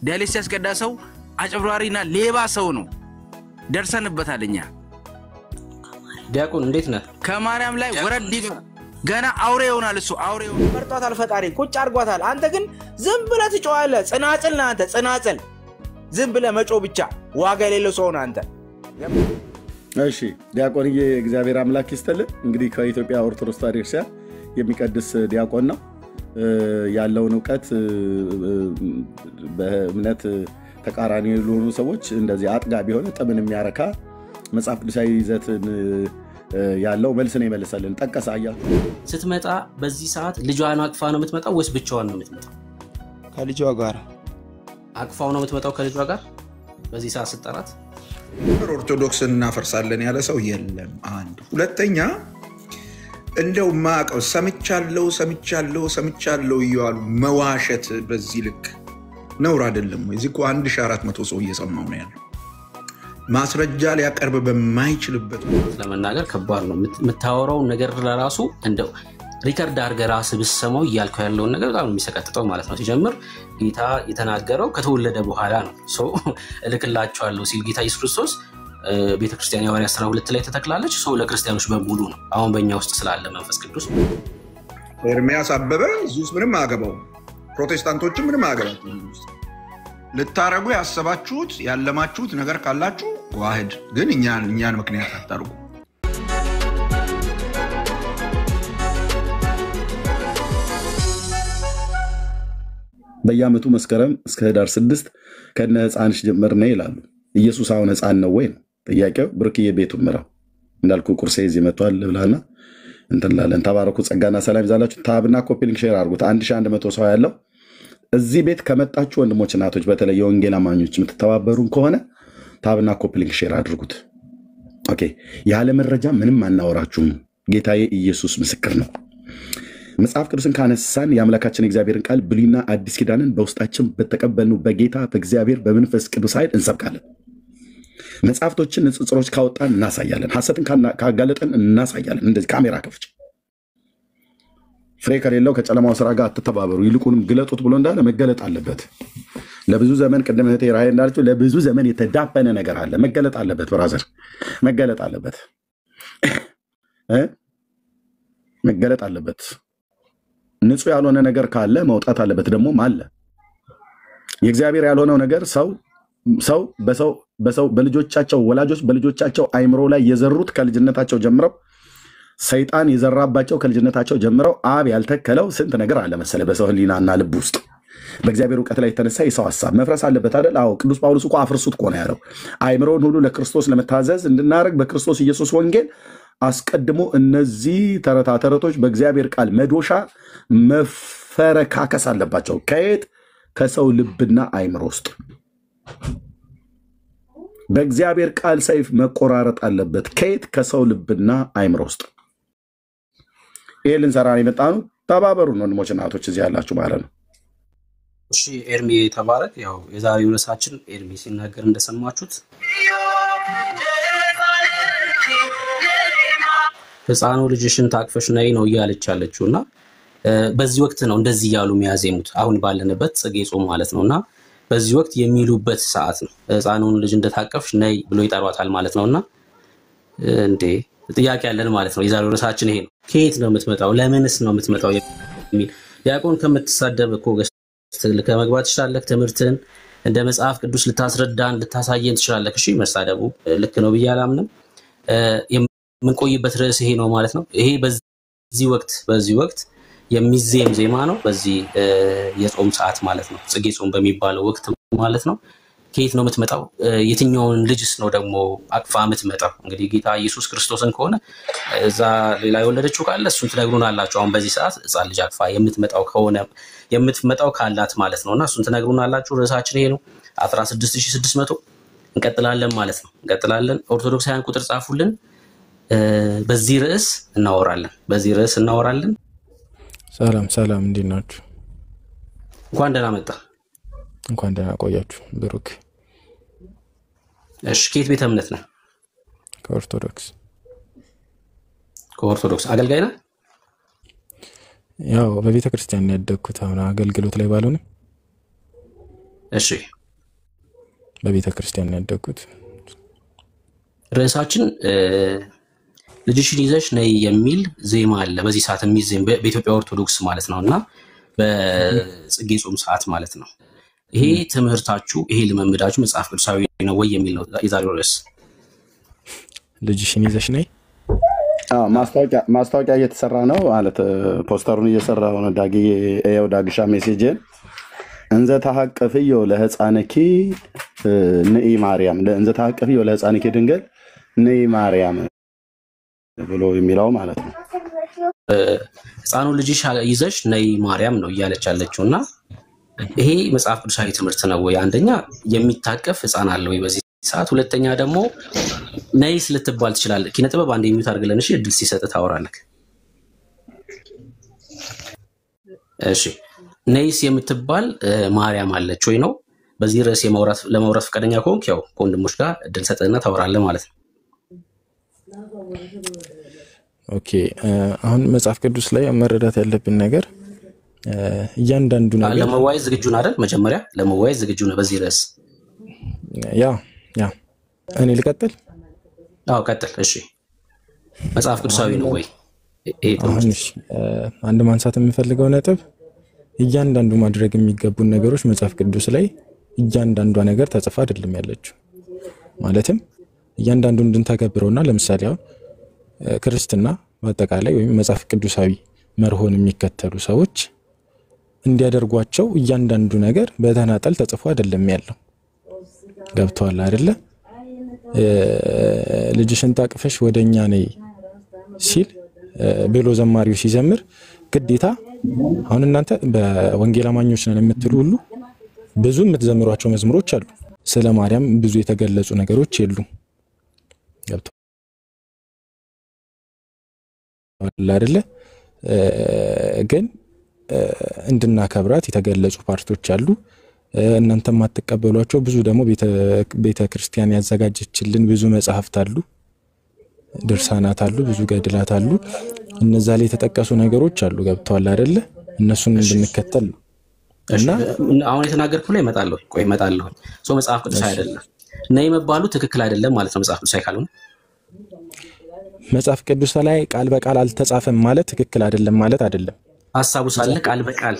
ዲያሊሲስ ያስቀዳ ሰው አጭብራሪና ሌባ ሰው ነው ደርሰንበታልኛ ዲያቆን እንዴት ነህ ከማርያም ላይ ወረድ ገና አውሬ ይሆናል እሱ አውሬ መርጧታል ፈጣሪ ቁጭ አርጓታል አንተ ግን ዝም ብለህ ትጮሃለህ ጽናጽል ነህ አንተ ጽናጽል ዝም ብለህ መጮ ብቻ ዋጋ የሌለው ሰው ነህ አንተ እሺ ዲያቆንዬ እግዚአብሔር አምላክ ይስጥልህ እንግዲህ ከኢትዮጵያ ኦርቶዶክስ ተዋሕዶ የሚቀድስ ዲያቆን ነው ያለውን ዕውቀት በእምነት ተቃራኒ ለሆኑ ሰዎች እንደዚህ አጥጋቢ ሆነ ጠብን የሚያረካ መጽሐፍ ቅዱሳዊ ይዘትን ያለው መልስ ነው ይመልሳልን ጠቀሳ አያችሁ ስትመጣ በዚህ ሰዓት ልጇን አቅፋ ነው የምትመጣው ወይስ ብቻዋን ነው የምትመጣው ከልጇ ጋር አቅፋው ነው የምትመጣው ከልጇ ጋር በዚህ ሰዓት ስትጠራት ኦርቶዶክስን እናፈርሳለን ያለ ሰው የለም አንድ ሁለተኛ እንደው ማቀው ሰምቻለሁ ይያሉ መዋሸት በዚህ ልክ ነውር አይደለም ወይ እዚህ እኮ 1400 ሰው እየሰማው ነው ያለው ማስረጃ ሊያቀርብ በማይችልበት ለመናገር ከባድ ነው የምታወራው ነገር ለራሱ እንደው ሪከርድ አድርገህ ራስህ ብትሰማው እያልከው ያለውን ነገር በጣም የሚሰቀጥጠው ማለት ነው ሲጀምር ጌታ የተናገረው ከተወለደ በኋላ ነው ሶ እልክላችኋለሁ ሲል ጌታ ኢየሱስ ክርስቶስ ቤተክርስቲያን ያወሪያ 12 ላይ ተተክላለች ሶ ለክርስቲያኖች በሙሉ ነው አሁን በእኛ ውስጥ ስላለ መንፈስ ቅዱስ ኤርሚያስ አበበ ኢየሱስ ምንም አገባው ፕሮቴስታንቶችም ምንም አገባው ልታረጉ ያሰባችሁት ያለማችሁት ነገር ካላችሁ ዋህድ ግን እኛን ምክንያት አታርጉ በየዓመቱ መስከረም እስከ ህዳር 6 ከነ ህፃንሽ ጀመር ነው ይላሉ ኢየሱስ አሁን ህፃን ነው ወይ ጥያቄው ብርክዬ ቤቱ ምራው እንዳልኩ ቁርሴ እዚህ መጥቷል ብላና እንተላለን ተባረኩ ጸጋና ሰላም ይዛላችሁ ታብና ኮፒሊንግ ሼር አድርጉት 1100 ሰው ያለው እዚህ ቤት ከመጣችሁ ወንድሞች እናቶች በተለይ የወንጌል አማኞች የምትተባበሩን ከሆነ ታብና ኮፒሊንግ ሼር አድርጉት ኦኬ ያለ መረጃ ምንም አናወራችሁም ጌታዬ ኢየሱስ ምስክር ነው መጽሐፍ ቅዱስን ካነሳን የአምላካችን እግዚአብሔርን ቃል ብሉይና አዲስ ኪዳንን በውስጣችን በተቀበልነው በጌታ በእግዚአብሔር በመንፈስ ቅዱስ ኃይል እንሰብካለን መጽሐፍቶችን ንጽጽሮች ካወጣን እናሳያለን ሐሰትን ካጋለጠን እናሳያለን እንደዚህ ካሜራ ከፍቼ ፍሬ ከሌለው ከጨለማው ስራ ጋር አትተባበሩ ይልቁንም ግለጡት ብሎ እንዳለ መገለጥ አለበት ለብዙ ዘመን ቀደም እህቴ ራእይ እንዳለችው ለብዙ ዘመን የተዳፈነ ነገር አለ መገለጥ አለበት ብራዘር መገለጥ አለበት መገለጥ አለበት ንጹህ ያልሆነ ነገር ካለ መውጣት አለበት ደግሞ አለ የእግዚአብሔር ያልሆነው ነገር ሰው በሰው በልጆቻቸው ወላጆች በልጆቻቸው አይምሮ ላይ የዘሩት ከልጅነታቸው ጀምረው ሰይጣን የዘራባቸው ከልጅነታቸው ጀምረው አብ ያልተከለው ስንት ነገር አለ መሰለ በሰው ህሊናና ልብ ውስጥ በእግዚአብሔር ዕውቀት ላይ የተነሳ የሰው ሐሳብ መፍረስ አለበት አይደል አዎ ቅዱስ ጳውሎስ እኮ አፍርሱት እኮ ነው ያለው አይምሮን ሁሉ ለክርስቶስ ለመታዘዝ እንድናረግ በክርስቶስ ኢየሱስ ወንጌል አስቀድሞ እነዚህ ተረታተረቶች በእግዚአብሔር ቃል መዶሻ መፈረካከስ አለባቸው ከየት ከሰው ልብና አይምሮ ውስጥ በእግዚአብሔር ቃል ሰይፍ መቆራረጥ አለበት ከየት ከሰው ልብና አይምሮ ውስጥ ይሄን ሰራን የመጣኑ ተባበሩን ወንድሞች እናቶች እዚህ ያላችሁ ማለት ነው እሺ ኤርሚ ተባረክ ያው የዛሬው ርዕሳችን ኤርሚ ሲናገር እንደሰማችሁት ህፃኑ ልጅሽን ታቅፈሽ ነይ ነው እያለች ያለችውና በዚህ ወቅት ነው እንደዚህ ያሉ የሚያዜሙት አሁን ባለንበት ጽጌ ጾም ማለት ነውና በዚህ ወቅት የሚሉበት ሰዓት ነው ህፃኑን ልጅ እንደታቀፍሽ ነይ ብሎ ይጠሯታል ማለት ነውና እንዴ ጥያቄ ያለን ማለት ነው የዛሬው ርዕሳችን ይሄ ነው ከየት ነው የምትመጣው ለምንስ ነው የምትመጣው የሚል ዲያቆን ከምትሳደብ እኮ ከመግባት ይችላል ትምህርትን እንደ መጽሐፍ ቅዱስ ልታስረዳን ልታሳየን ትችላለህ እሺ መሳደቡ ልክ ነው ብዬ አላምንም የምንቆይበት ርዕስ ይሄ ነው ማለት ነው ይሄ በዚህ ወቅት የሚዜም ዜማ ነው በዚህ የጾም ሰዓት ማለት ነው ጽጌ ጾም በሚባለው ወቅት ማለት ነው ከየት ነው የምትመጣው የትኛውን ልጅስ ነው ደግሞ አቅፋ የምትመጣው እንግዲህ ጌታ ኢየሱስ ክርስቶስን ከሆነ እዛ ሌላ የወለደችው ካለ እሱን ትነግሩናላችሁ አሁን በዚህ ሰዓት ህፃን ልጅ አቅፋ የምትመጣው ካላት ማለት ነውና እሱን ትነግሩናላችሁ ርዕሳችን ይሄ ነው 16600 እንቀጥላለን ማለት ነው እንቀጥላለን ኦርቶዶክሳውያን ቁጥር ጻፉልን በዚህ ርዕስ እናወራለን ሰላም እንዴት ናችሁ እንኳን ደህና መጣ እንኳን ደህና ቆያችሁ ብሩክ እሺ ከየት ቤተ እምነት ነህ ከኦርቶዶክስ አገልጋይ ነህ ያው በቤተ ክርስቲያን ያደግኩት አሁን አገልግሎት ላይ ባልሆነ እሺ በቤተ ክርስቲያን ነው ያደግኩት። ርዕሳችን ልጅሽን ይዘሽ ነይ የሚል ዜማ አለ በዚህ ሰዓት የሚዜም በኢትዮጵያ ኦርቶዶክስ ማለት ነውና በጽጌ ጾም ሰዓት ማለት ነው። ይሄ ትምህርታችሁ ይሄ ልምምዳችሁ መጽሐፍ ቅዱሳዊ ነው ወይ የሚል ነው የዛሬው ርዕስ። ልጅሽን ይዘሽ ነይ ማስታወቂያ እየተሰራ ነው ማለት ፖስተሩን እየሰራው ነው። ዳጊ ያው ዳግሻ ሜሴጅን እንዘ ተሐቀፍዮ ለሕፃንኪ ነይ ማርያም እንዘ ተሐቀፍዮ ለሕፃንኪ ድንግል ነይ ማርያም ብሎ የሚለው ማለት ነው። ሕፃኑ ልጅሽ ይዘሽ ነይ ማርያም ነው እያለች ያለችውና ይሄ መጽሐፍ ቅዱሳዊ ትምህርት ነው ወይ? አንደኛ የሚታቀፍ ሕፃን አለ ወይ በዚህ ሰዓት? ሁለተኛ ደግሞ ነይስ ልትባል ትችላለህ? ኪነ ጥበብ አንዴ የሚዩት አድርገለን እሺ፣ እድል ሲሰጥ ታወራለህ። እሺ ነይስ የምትባል ማርያም አለች ወይ ነው። በዚህ ርዕስ ለማውራት ፈቃደኛ ከሆንክ ያው ከወንድሞች ጋር እድል ሰጥና ታወራለህ ማለት ነው። ኦኬ አሁን መጽሐፍ ቅዱስ ላይ መረዳት ያለብን ነገር እያንዳንዱ ነገር ለመዋይ ዝግጁ ነህ አይደል? መጀመሪያ ለመዋይ ዝግጁ ነህ በዚህ ርዕስ? ያ እኔ ልቀጥል? አዎ ቀጥል። እሺ መጽሐፍ ቅዱሳዊ ነው ወይ? አንድ ማንሳት የምፈልገው ነጥብ እያንዳንዱ ማድረግ የሚገቡን ነገሮች መጽሐፍ ቅዱስ ላይ እያንዳንዷ ነገር ተጽፋ አይደለም ያለችው። ማለትም እያንዳንዱ እንድንተገብረውና ለምሳሌ አሁን ክርስትና በአጠቃላይ ወይም መጽሐፍ ቅዱሳዊ መርሆን የሚከተሉ ሰዎች እንዲያደርጓቸው እያንዳንዱ ነገር በተናጠል ተጽፎ አይደለም ያለው። ገብቷል አይደለ? ልጅሽን ታቅፈሽ ወደኛ ነይ ሲል ብሎ ዘማሪው ሲዘምር ግዴታ አሁን እናንተ በወንጌል አማኞች ነን የምትሉ ሁሉ ብዙ የምትዘምሯቸው መዝሙሮች አሉ። ስለ ማርያም ብዙ የተገለጹ ነገሮች የሉም። ገብቷል አይደለ? ግን እንድናከብራት የተገለጹ ፓርቶች አሉ። እናንተ ማትቀበሏቸው ብዙ ደግሞ ቤተ ክርስቲያን ያዘጋጀችልን ብዙ መጽሐፍት አሉ፣ ድርሳናት አሉ፣ ብዙ ገድላት አሉ። እነዛ ላይ የተጠቀሱ ነገሮች አሉ። ገብቷል አይደለ? እነሱን እንድንከተል ነው። እና አሁን የተናገርኩ ላይ እመጣለሁ። ቆይ እመጣለሁ። መጽሐፍ ቅዱሳዊ አይደለም ነይ መባሉ ትክክል አይደለም ማለት ነው። መጽሐፍ ቅዱሳዊ ካልሆነ መጽሐፍ ቅዱስ ላይ ቃል በቃል አልተጻፈም ማለት ትክክል አይደለም ማለት አይደለም። ሐሳቡ ሳለ ቃል በቃል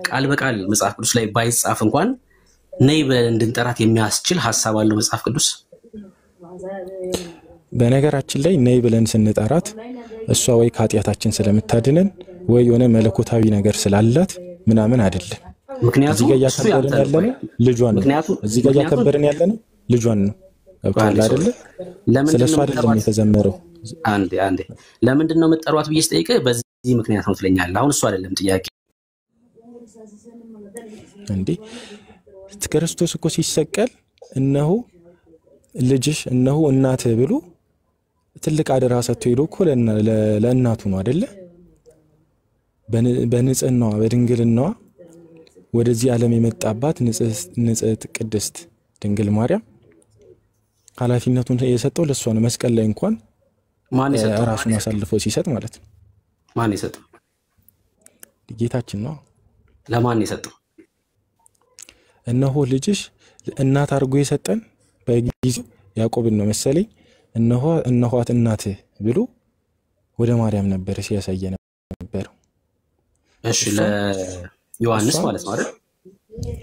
ቃል በቃል መጽሐፍ ቅዱስ ላይ ባይጻፍ እንኳን ነይ ብለን እንድንጠራት የሚያስችል ሐሳብ አለው መጽሐፍ ቅዱስ። በነገራችን ላይ ነይ ብለን ስንጠራት እሷ ወይ ከኃጢአታችን ስለምታድነን ወይ የሆነ መለኮታዊ ነገር ስላላት ምናምን አይደለም። ምክንያቱም እዚህ ጋር ያከበረን ያለነው ልጇን ነው። እዚህ ጋር ያከበረን ያለነው ልጇን ነው። ገብቷል አይደለ? ስለሷ አይደለም የተዘመረው። አንዴ ለምንድን ነው የምትጠሯት ብዬ ስጠይቅህ በዚህ ምክንያት ነው ትለኛለህ። አሁን እሱ አይደለም ጥያቄ። እንዴ ክርስቶስ እኮ ሲሰቀል እነሆ ልጅሽ እነሆ እናትህ ብሎ ትልቅ አደራ ሰጥቶ ሄዶ እኮ ለእናቱ ነው አይደለ? በንጽህናዋ በድንግልናዋ ወደዚህ ዓለም የመጣባት ንጽሕት ቅድስት ድንግል ማርያም ኃላፊነቱን የሰጠው ለሷ ነው። መስቀል ላይ እንኳን ማን የሰጠው? ራሱን አሳልፎ ሲሰጥ ማለት ነው። ማን የሰጠው? ጌታችን ነው። ለማን የሰጠው? እነሆ ልጅሽ እናት አድርጎ የሰጠን በጊዜው ያዕቆብን ነው መሰለኝ። እነሆት እናትህ ብሎ ወደ ማርያም ነበር ሲያሳየ ነበር። እሺ ለዮሐንስ ማለት ነው አይደል?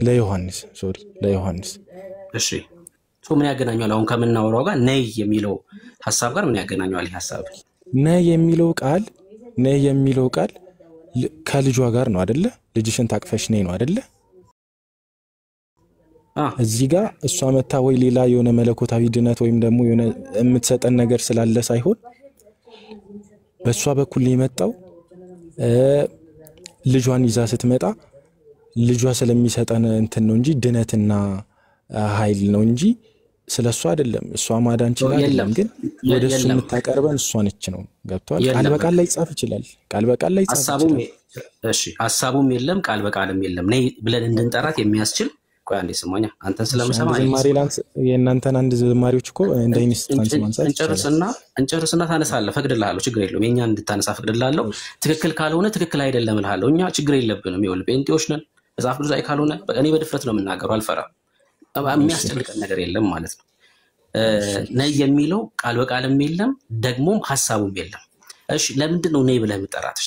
ለዮሐንስ እሺ ምን ያገናኛል አሁን ከምናወራው ጋር ነይ የሚለው ሐሳብ ጋር ምን ያገናኛል? ይሄ ሐሳብ ነይ የሚለው ቃል ከልጇ ጋር ነው አይደለ? ልጅሽን ታቅፈሽ ነይ ነው አይደለ? እዚህ ጋር እሷ መታ ወይ ሌላ የሆነ መለኮታዊ ድነት ወይም ደግሞ የሆነ የምትሰጠን ነገር ስላለ ሳይሆን በሷ በኩል የመጣው ልጇን ይዛ ስትመጣ ልጇ ስለሚሰጠን እንትን ነው እንጂ ድነትና ኃይል ነው እንጂ ስለሷ አይደለም። እሷ ማዳን ይችላል፣ ግን ወደሱ የምታቀርበን እሷ ነች ነው። ገብቷል? ቃል በቃል ላይ ጻፍ ይችላል። ቃል በቃል ላይ ጻፍ ይችላል። እሺ ሐሳቡም የለም ቃል በቃልም የለም። ነይ ብለን እንድንጠራት የሚያስችል ቆይ አንዴ ስማኛ። አንተን ስለምሰማ ማሪላንስ የእናንተን አንድ ዘማሪዎች እኮ እንደ ኢንስታንስ ማንሳት እንጨርስና ታነሳለህ። ፈቅድልሃለሁ፣ ችግር የለውም። የኛን እንድታነሳ ፈቅድልሃለሁ። ትክክል ካልሆነ ትክክል አይደለም እልሃለሁ። እኛ ችግር የለብንም። ይኸውልህ ጴንጤዎች ነን፣ መጽሐፍ ቅዱሳዊ ካልሆነ እኔ በድፍረት ነው የምናገረው፣ አልፈራም። የሚያስጨንቀን ነገር የለም ማለት ነው። ነይ የሚለው ቃል በቃልም የለም ደግሞም ሐሳቡም የለም። እሺ ለምንድን ነው ነይ ብለህ የምጠራት?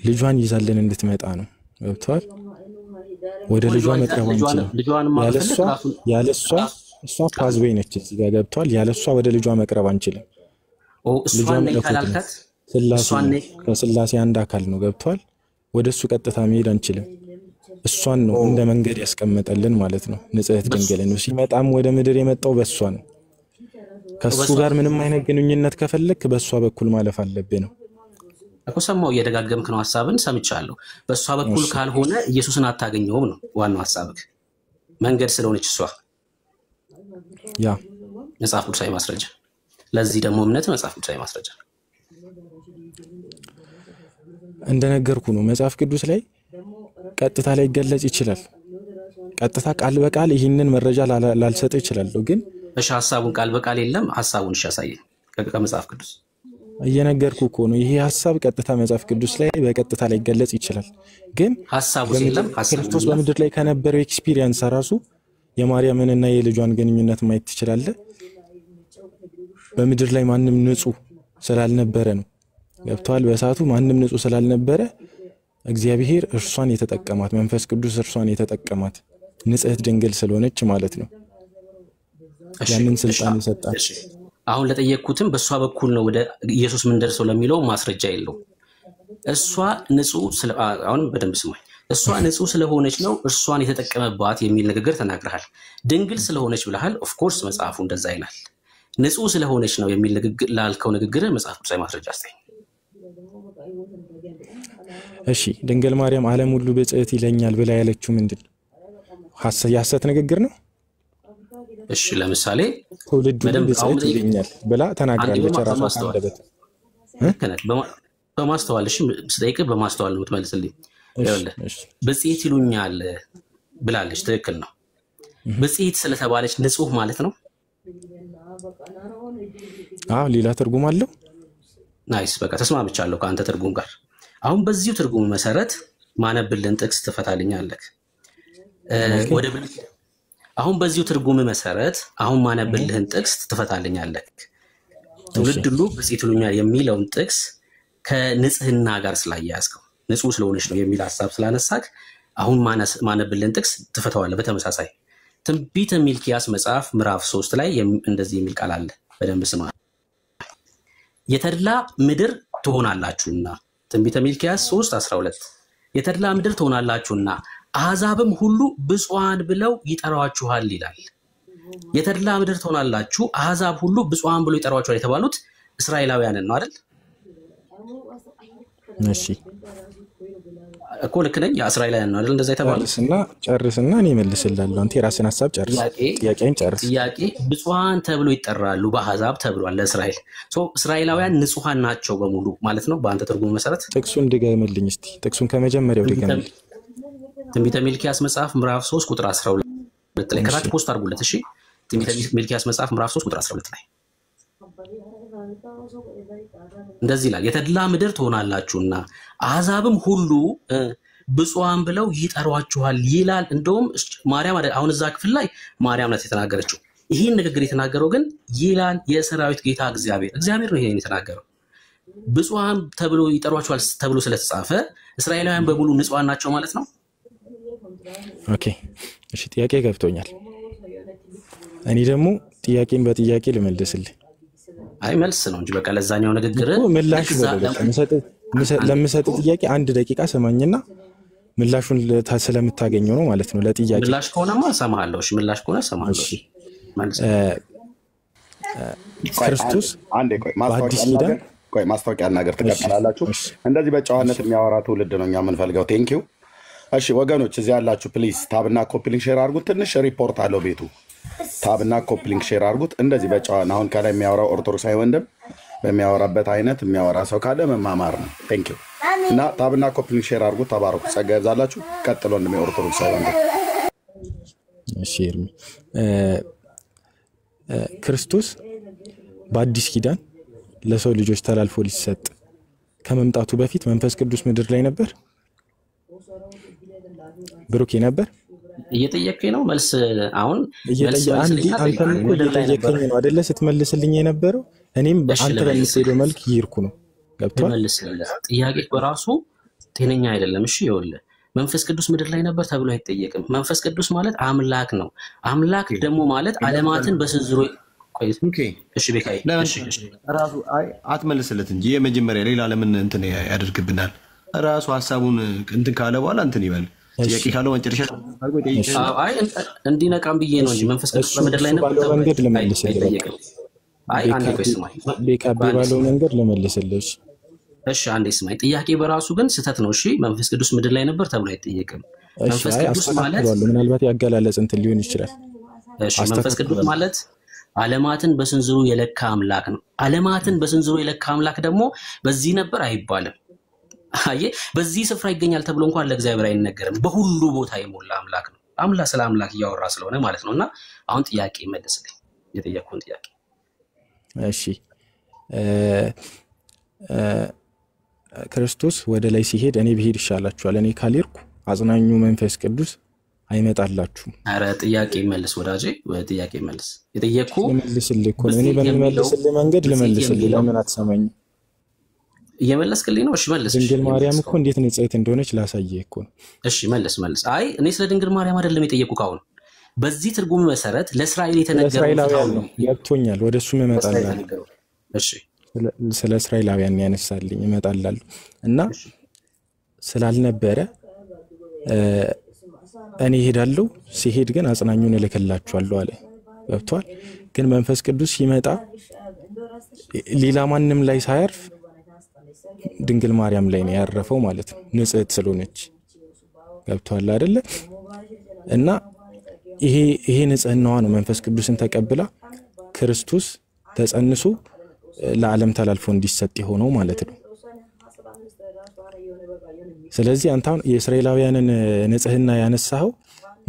ልጇን ይዛልን እንድትመጣ ነው። ገብቷል? ወደ ልጇ መቅረብ አንችልም። ያለሷ እሷ ፓዝዌይ ነች እዚህ ጋር ገብቷል? ያለሷ ወደ ልጇ መቅረብ አንችልም። ልጇ መለኮት ከስላሴ አንድ አካል ነው። ገብቷል? ወደ እሱ ቀጥታ መሄድ አንችልም። እሷን ነው እንደ መንገድ ያስቀመጠልን ማለት ነው። ንጽሕት ድንግል ነው። ሲመጣም ወደ ምድር የመጣው በእሷ ነው። ከሱ ጋር ምንም አይነት ግንኙነት ከፈለክ በእሷ በኩል ማለፍ አለብህ ነው እኮ። ሰማው እየደጋገምክ ነው ሐሳብን ሰምቻለሁ። በእሷ በኩል ካልሆነ ኢየሱስን አታገኘውም ነው ዋናው ሐሳብክ። መንገድ ስለሆነች እሷ ያ መጽሐፍ ቅዱሳዊ ማስረጃ። ለዚህ ደግሞ እምነት መጽሐፍ ቅዱሳዊ ማስረጃ እንደነገርኩ ነው። መጽሐፍ ቅዱስ ላይ ቀጥታ ላይ ገለጽ ይችላል። ቀጥታ ቃል በቃል ይህንን መረጃ ላልሰጥ ይችላል። ግን እሺ ሐሳቡን ቃል በቃል የለም። ሐሳቡን እሺ ያሳየኝ ከመጽሐፍ ቅዱስ። እየነገርኩ እኮ ነው። ይሄ ሐሳብ ቀጥታ መጽሐፍ ቅዱስ ላይ በቀጥታ ላይ ገለጽ ይችላል። ግን ሐሳቡ የለም። ክርስቶስ በምድር ላይ ከነበረው ኤክስፒሪየንስ ራሱ የማርያምንና የልጇን ግንኙነት ማየት ትችላለህ። በምድር ላይ ማንም ንጹህ ስላልነበረ ነው። ገብቷል? በሰዓቱ ማንም ንጹህ ስላልነበረ እግዚአብሔር እርሷን የተጠቀማት፣ መንፈስ ቅዱስ እርሷን የተጠቀማት ንጽሕት ድንግል ስለሆነች ማለት ነው። ያንን ስልጣን ይሰጣል። አሁን ለጠየቅኩትም በእሷ በኩል ነው ወደ ኢየሱስ ምን ደርሰው ለሚለው ማስረጃ የለውም። እሷ ንጹህ አሁን በደንብ ስማኝ። እሷ ንጹህ ስለሆነች ነው እርሷን የተጠቀመባት የሚል ንግግር ተናግረሃል። ድንግል ስለሆነች ብለሃል። ኦፍ ኮርስ መጽሐፉ እንደዛ ይላል። ንጹህ ስለሆነች ነው የሚል ንግግር ላልከው ንግግር መጽሐፍ ቅዱሳዊ ማስረጃ አስተኝ። እሺ ድንግል ማርያም ዓለም ሁሉ ብጽዕት ይለኛል ብላ ያለችው ምንድን ነው? የሐሰት ንግግር ነው? እሺ ለምሳሌ ትውልድ ሁሉ ብጽዕት ይለኛል ብላ ተናግራለች። ራሷ አንደበት በማስተዋል እሺ ስጠይቅህ በማስተዋል ነው የምትመልስልኝ። ብጽዕት ይሉኛል ብላለች። ትክክል ነው። ብጽዕት ስለተባለች ንጹህ ማለት ነው? አዎ ሌላ ትርጉም አለው። ናይስ በቃ ተስማምቻለሁ ከአንተ ትርጉም ጋር። አሁን በዚሁ ትርጉም መሰረት ማነብልን ጥቅስ ትፈታልኛለህ። አሁን በዚሁ ትርጉም መሰረት አሁን ማነብልህን ጥቅስ ትፈታልኛለህ። ትውልድ ሁሉ ብጽዕት ይሉኛል የሚለውን ጥቅስ ከንጽህና ጋር ስላያያዝከው ንጹህ ስለሆነች ነው የሚል ሐሳብ ስላነሳክ አሁን ማነብልን ጥቅስ ትፈታዋለህ። በተመሳሳይ ትንቢተ ሚልክያስ መጽሐፍ ምዕራፍ 3 ላይ እንደዚህ የሚል ቃል አለ። በደንብ ስማ። የተድላ ምድር ትሆናላችሁና ትንቢተ ሚልክያስ 3:12 የተድላ ምድር ትሆናላችሁና አሕዛብም ሁሉ ብፁዓን ብለው ይጠራዋችኋል ይላል። የተድላ ምድር ትሆናላችሁ አሕዛብ ሁሉ ብፁዓን ብለው ይጠራዋችኋል የተባሉት እስራኤላውያንን ነው አይደል? እሺ እኮ ልክ ነኝ። እስራኤላውያን ነው አይደል እንደዛ የተባሉት? ጨርስና እኔ መልስልሃለሁ። አንተ የራስህን ሐሳብ ጨርስ። ጥያቄን ጨርስ። ጥያቄ ብፁዓን ተብሎ ይጠራሉ በአሕዛብ ተብሏል ለእስራኤል። እስራኤላውያን ንጹሃን ናቸው በሙሉ ማለት ነው በአንተ ትርጉም መሰረት? ጥቅሱን ድገምልኝ እስቲ። ጥቅሱን ከመጀመሪያው ድገምልኝ። ትንቢተ ሚልክያስ መጽሐፍ ምዕራፍ 3 ቁጥር 12 ላይ ከታች ፖስት አድርጉለት። እሺ ትንቢተ ሚልክያስ መጽሐፍ ምዕራፍ 3 ቁጥር 12 ላይ እንደዚህ ይላል፣ የተድላ ምድር ትሆናላችሁና አሕዛብም ሁሉ ብፁዓን ብለው ይጠሯችኋል ይላል። እንደውም ማርያም አሁን እዛ ክፍል ላይ ማርያም ናት የተናገረችው። ይህን ንግግር የተናገረው ግን ይላል የሰራዊት ጌታ እግዚአብሔር ነው ይሄን የተናገረው። ብፁዓን ተብሎ ይጠሯችኋል ተብሎ ስለተጻፈ እስራኤላውያን በሙሉ ንጹሃን ናቸው ማለት ነው። ኦኬ እሺ ጥያቄ ገብቶኛል። እኔ ደግሞ ጥያቄን በጥያቄ ልመልስልህ። አይ መልስ ነው እንጂ በቃ ለዛኛው ንግግር ምላሽ ለምሰጥ ጥያቄ 1 ደቂቃ ሰማኝና ምላሹን ስለምታገኘው ነው ማለት ነው። ለጥያቄ ምላሽ ከሆነማ ሰማሃለሁ። እሺ ምላሽ ከሆነ ሰማሃለሁ። እሺ መልስ ክርስቶስ አንዴ ቆይ ማስታወቂያ ነገር ትቀጥላላችሁ። እንደዚህ በጨዋነት የሚያወራ ትውልድ ነው እኛ የምንፈልገው። ቴንኪው። እሺ ወገኖች እዚህ ያላችሁ ፕሊዝ ታብና ኮፒሊንግ ሼር አድርጉት። ትንሽ ሪፖርት አለው ቤቱ። ታብና ኮፒሊንግ ሼር አድርጉት። እንደዚህ በጨዋና አሁን ከላይ የሚያወራው ኦርቶዶክሳዊ ወንድም በሚያወራበት አይነት የሚያወራ ሰው ካለ መማማር ነው። ቴንኪው። እና ታብና ኮፒሊንግ ሼር አድርጉት። ተባረኩ። ጸጋ ይብዛላችሁ። ቀጥሎ እንደሚ ኦርቶዶክሳዊ ወንድም እሺ ክርስቶስ በአዲስ ኪዳን ለሰው ልጆች ተላልፎ ሊሰጥ ከመምጣቱ በፊት መንፈስ ቅዱስ ምድር ላይ ነበር ብሩኬ ነበር እየጠየቀኝ ነው መልስ አሁን አንተም እኮ እየጠየቀኝ ነው አይደለ ስትመልስልኝ የነበረው እኔም በአንተ በሚሄደው መልክ ይርኩ ነው ገብቷል መልስልህ ጥያቄ በራሱ ጤነኛ አይደለም እሺ ይኸውልህ መንፈስ ቅዱስ ምድር ላይ ነበር ተብሎ አይጠየቅም መንፈስ ቅዱስ ማለት አምላክ ነው አምላክ ደግሞ ማለት ዓለማትን በስንዝሮ እሺ በቃይ ራሱ አትመልስለት እንጂ የመጀመሪያ ሌላ ለምን እንትን ያደርግብናል ራሱ ሐሳቡን እንትን ካለ በኋላ እንትን ይበል ጥያቄ ካለው መጨረሻ አድርጎ ይጠይቃል አይ እንዲነቃም ብዬ ነው እንጂ መንፈስ ቅዱስ በምድር ላይ ነበር ተብሎ መንገድ ለመልስልህ አይ አንዴ ቆይ ስማኝ በካቤ ባለው መንገድ ለመልስልህ እሺ አንዴ ስማኝ ጥያቄ በራሱ ግን ስህተት ነው እሺ መንፈስ ቅዱስ ምድር ላይ ነበር ተብሎ አይጠየቅም መንፈስ ቅዱስ ማለት ምናልባት ያገላለጽ እንትን ሊሆን ይችላል እሺ መንፈስ ቅዱስ ማለት ዓለማትን በስንዝሩ የለካ አምላክ ነው ዓለማትን በስንዝሩ የለካ አምላክ ደግሞ በዚህ ነበር አይባልም አየ በዚህ ስፍራ ይገኛል ተብሎ እንኳን ለእግዚአብሔር አይነገርም በሁሉ ቦታ የሞላ አምላክ ነው አምላክ ስለ አምላክ ያወራ ስለሆነ ማለት ነውና አሁን ጥያቄ መልስልኝ የጠየቅኩን ጥያቄ እሺ ክርስቶስ ወደ ላይ ሲሄድ እኔ ብሄድ ይሻላችኋል እኔ ካልሄድኩ አጽናኙ መንፈስ ቅዱስ አይመጣላችሁም አረ ጥያቄ መልስ ወዳጄ ጥያቄ መልስ የጠየቅኩ መልስልህ እኮ እኔ በመልስልህ መንገድ ለመልስልህ ለምን አትሰማኝ እየመለስክልኝ ነው እሺ መልስ ድንግል ማርያም እኮ እንዴት ንጽሕት እንደሆነች ላሳየህ እኮ እሺ መልስ አይ እኔ ስለ ድንግል ማርያም አይደለም የጠየቅኩ ካሁን በዚህ ትርጉም መሰረት ለእስራኤል የተነገረው ነው ያብቶኛል ወደሱ እመጣለሁ እሺ ስለ እስራኤላውያን ያነሳልኝ እመጣለሁ እና ስላልነበረ እኔ ሄዳለሁ ሲሄድ ግን አጽናኙን እልክላችኋለሁ አለ ገብቷል ግን መንፈስ ቅዱስ ሲመጣ ሌላ ማንንም ላይ ሳይርፍ ድንግል ማርያም ላይ ነው ያረፈው ማለት ነው ንጽሕት ስለሆነች ገብቷል አይደለ እና ይሄ ንጽሕናዋ ነው መንፈስ ቅዱስን ተቀብላ ክርስቶስ ተጸንሶ ለዓለም ተላልፎ እንዲሰጥ የሆነው ማለት ነው ስለዚህ አንተ የእስራኤላውያንን ንጽሕና ያነሳው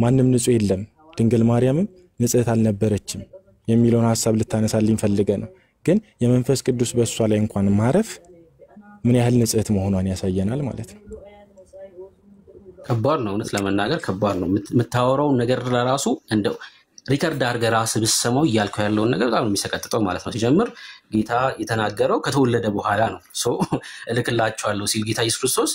ማንንም ንጹህ የለም ድንግል ማርያምም ንጽሕት አልነበረችም የሚለውን ሐሳብ ልታነሳልኝ ፈልገ ነው ግን የመንፈስ ቅዱስ በእሷ ላይ እንኳን ማረፍ ምን ያህል ንጽሕት መሆኗን ያሳየናል ማለት ነው ከባድ ነው እውነት ለመናገር ከባድ ነው የምታወራው ነገር ለራሱ እንደው ሪከርድ አድርገህ ራስህ ብትሰማው እያልከው ያለውን ነገር በጣም የሚሰቀጥጠው ማለት ነው ሲጀምር ጌታ የተናገረው ከተወለደ በኋላ ነው እልክላችኋለሁ ሲል ጌታ ኢየሱስ ክርስቶስ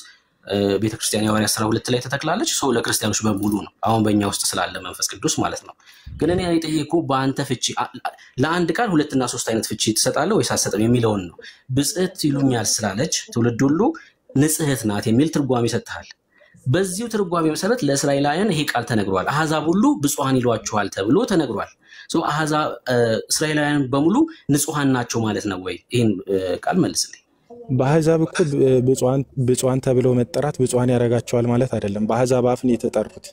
ቤተክርስቲያን ሐዋርያት 12 ላይ ተተክላለች ለክርስቲያኖች በሙሉ ነው አሁን በእኛ ውስጥ ስላለ መንፈስ ቅዱስ ማለት ነው ግን እኔ የጠየቅኩ በአንተ ፍቺ ለአንድ ቃል ሁለትና ሶስት አይነት ፍቺ ትሰጣለህ ወይስ አትሰጥም የሚለውን ነው ብጽዕት ይሉኛል ስላለች ትውልድ ሁሉ ንጽሕት ናት የሚል ትርጓሜ ሰጥተሃል በዚሁ ትርጓሜ መሰረት ለእስራኤላውያን ይሄ ቃል ተነግሯል አሕዛብ ሁሉ ብፁዓን ይሏቸዋል ተብሎ ተነግሯል አሕዛብ እስራኤላውያን በሙሉ ንጹሃን ናቸው ማለት ነው ወይ ይሄን ቃል መልስልኝ በአሕዛብ እኮ ብፁዓን ተብለው መጠራት ብፁዓን ያረጋቸዋል ማለት አይደለም በአሕዛብ አፍ ነው የተጠሩት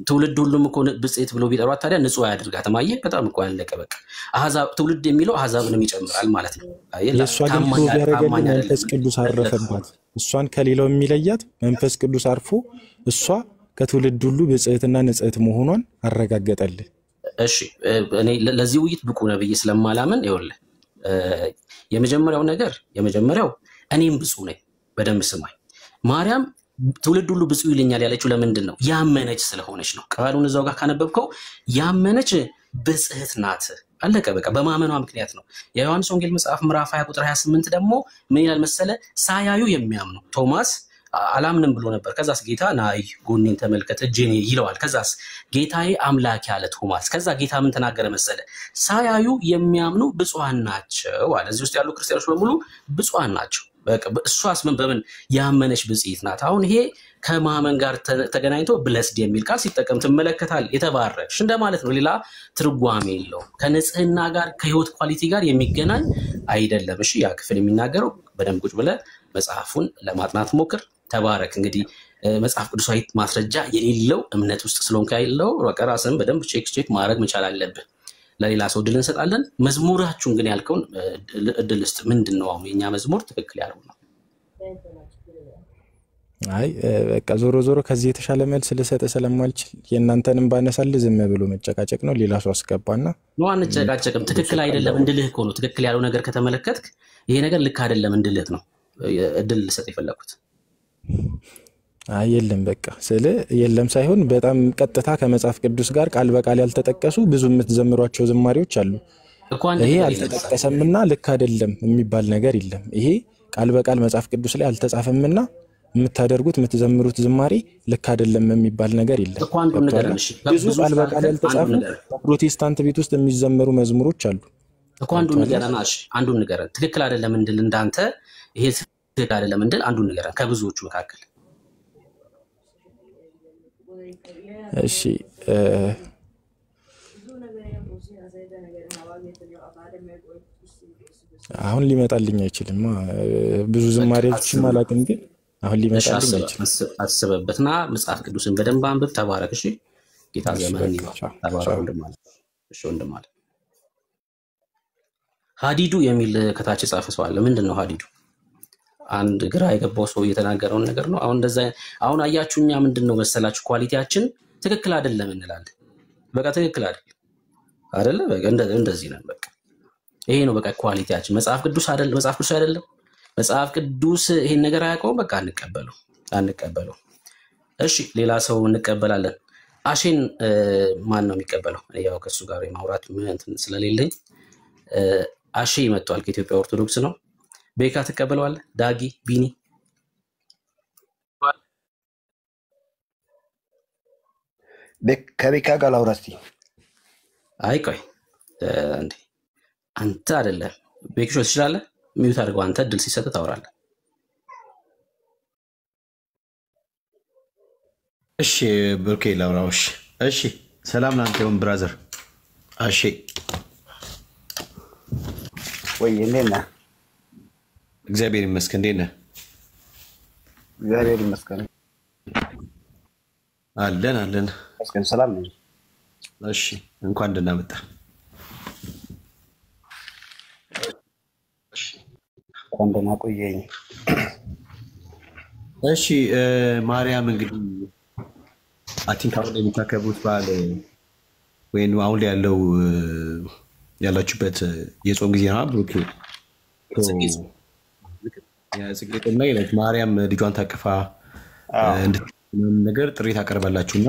ትውልድ ሁሉም እኮ ብጽዕት ብሎ ቢጠሯት ታዲያ ንጹህ ያድርጋት ማየ በጣም እኮ ያለቀ በቃ አሕዛብ ትውልድ የሚለው አሕዛብንም ይጨምራል ማለት ነው የእሷ ግን ያረጋልን መንፈስ ቅዱስ አረፈባት እሷን ከሌላው የሚለያት መንፈስ ቅዱስ አርፎ እሷ ከትውልድ ሁሉ ብጽዕትና ንጽሕት መሆኗን አረጋገጠልህ እሺ እኔ ለዚህ ውይይት ብቁ ነብይ ስለማላምን ይኸውልህ የመጀመሪያው እኔም ብፁዕ ነኝ በደንብ ስማኝ ማርያም ትውልድ ሁሉ ብፁዕ ይለኛል ያለችው ለምንድን ነው ያመነች ስለሆነች ነው ቃሉን እዛው ጋር ካነበብከው ያመነች ብጽዕት ናት አለቀ በቃ በማመኗ ምክንያት ነው የዮሐንስ ወንጌል መጽሐፍ ምዕራፍ 20 ቁጥር 28 ደግሞ ምን ይላል መሰለ ሳያዩ የሚያምኑ ቶማስ አላምንም ብሎ ነበር ከዛስ ጌታ ናይ ጎኔን ተመልከተ እጄን ይለዋል ከዛስ ጌታዬ አምላክ ያለ ቶማስ ከዛ ጌታ ምን ተናገረ መሰለ ሳያዩ የሚያምኑ ብፁዓን ናቸው አለ እዚህ ውስጥ ያሉ ክርስቲያኖች በሙሉ ብፁዓን ናቸው በቃ እሷስ በምን ያመነች ብጽዕት ናት አሁን ይሄ ከማመን ጋር ተገናኝቶ ብለስድ የሚል ቃል ሲጠቀም ተመለከታል የተባረክሽ እንደማለት ነው ሌላ ትርጓሜ የለውም ከንጽህና ጋር ከህይወት ኳሊቲ ጋር የሚገናኝ አይደለም እሺ ያ ክፍል የሚናገረው በደንብ ቁጭ ብለህ መጽሐፉን ለማጥናት ሞክር ተባረክ እንግዲህ መጽሐፍ ቅዱሳዊ ማስረጃ የሌለው እምነት ውስጥ ስለሆንክ ያለው ራስህን በደንብ ቼክ ማድረግ መቻል አለብህ ለሌላ ሰው ድል እንሰጣለን መዝሙራችሁን ግን ያልከውን እድል ውስጥ ምንድነው አሁን የኛ መዝሙር ትክክል ያለው ነው አይ በቃ ዞሮ ከዚህ የተሻለ መልስ ልሰጥ ስለማልችል የእናንተንም ባነሳል ዝም ብሎ መጨቃጨቅ ነው ሌላ ሰው አስገባና ነው አንጨቃጨቅም ትክክል አይደለም እንድልህ እኮ ነው ትክክል ያለው ነገር ከተመለከትክ ይሄ ነገር ልክ አይደለም እንድልህ ነው እድል ልሰጥ ይፈልኩት አይ የለም በቃ ስለ የለም ሳይሆን በጣም ቀጥታ ከመጽሐፍ ቅዱስ ጋር ቃል በቃል ያልተጠቀሱ ብዙ የምትዘምሯቸው ዝማሬዎች አሉ። ይሄ አልተጠቀሰምና ልክ አይደለም የሚባል ነገር የለም። ይሄ ቃል በቃል መጽሐፍ ቅዱስ ላይ አልተጻፈምና የምታደርጉት የምትዘምሩት ዝማሬ ልክ አይደለም የሚባል ነገር የለም። ብዙ ቃል በቃል ያልተጻፉ ፕሮቴስታንት ቤት ውስጥ የሚዘመሩ መዝሙሮች አሉ። እኮ አንዱን ንገረን ትክክል አይደለም እንድል እንዳንተ ይሄ ትክክል አይደለም እንድል አንዱን ንገረን ከብዙዎቹ መካከል። እሺ አሁን ሊመጣልኝ አይችልም። ብዙ ዝማሬዎችም አላውቅም ግን አሁን ሊመጣልኝ አይችልም። አስበበትና መጽሐፍ ቅዱስን በደንብ አንብብ። ተባረክ። እሺ ጌታ ዘመን ይባርክ። ተባረክ ወንድማለ። እሺ ወንድማለ ሀዲዱ የሚል ከታች ጻፈ ሰው አለ። ምንድነው ሀዲዱ? አንድ ግራ የገባው ሰው እየተናገረውን ነገር ነው። አሁን አያችሁኛ ምንድነው መሰላችሁ ኳሊቲያችን ትክክል አይደለም እንላለን። በቃ ትክክል አይደለም በቃ እንደዚህ ነው በቃ ይሄ ነው በቃ ኳሊቲያችን። መጽሐፍ ቅዱስ አይደለም መጽሐፍ ቅዱስ ይሄን ነገር አያውቀውም። በቃ አንቀበለው። እሺ ሌላ ሰው እንቀበላለን። አሼን ማን ነው የሚቀበለው? ያው ከሱ ጋር የማውራት እንትን ስለሌለኝ አሼ ይመጣል። ከኢትዮጵያ ኦርቶዶክስ ነው። ቤካ ተቀበለዋለህ? ዳጊ ቢኒ ከቤካ ጋር ላውራ እስቲ። አይ ቆይ እንዴ አንተ አይደለም ቤክሾ ትችላለህ? ሚውት አድርገው። አንተ እድል ሲሰጥ ታወራለህ። እሺ ብሩኬ ላውራውሽ። እሺ ሰላም ላንተ ይሁን ብራዘር። አሺ ወይ እንዴት ነህ? እግዚአብሔር ይመስገን። እንዴት ነህ? እግዚአብሔር ይመስገን አለን መስገን ሰላም ነኝ። እሺ እንኳን ደህና መጣ። እንኳን ደህና ቆየኝ። እሺ ማርያም እንግዲህ አቲንክ አሁን የሚታከቡት በዓል ወይም አሁን ላይ ያላችሁበት የጾም ጊዜ ነው ብሩክ? የጽጌ ጾም ላይ ማርያም ልጇን ታቅፋ ነገር ጥሪ ታቀርባላችሁና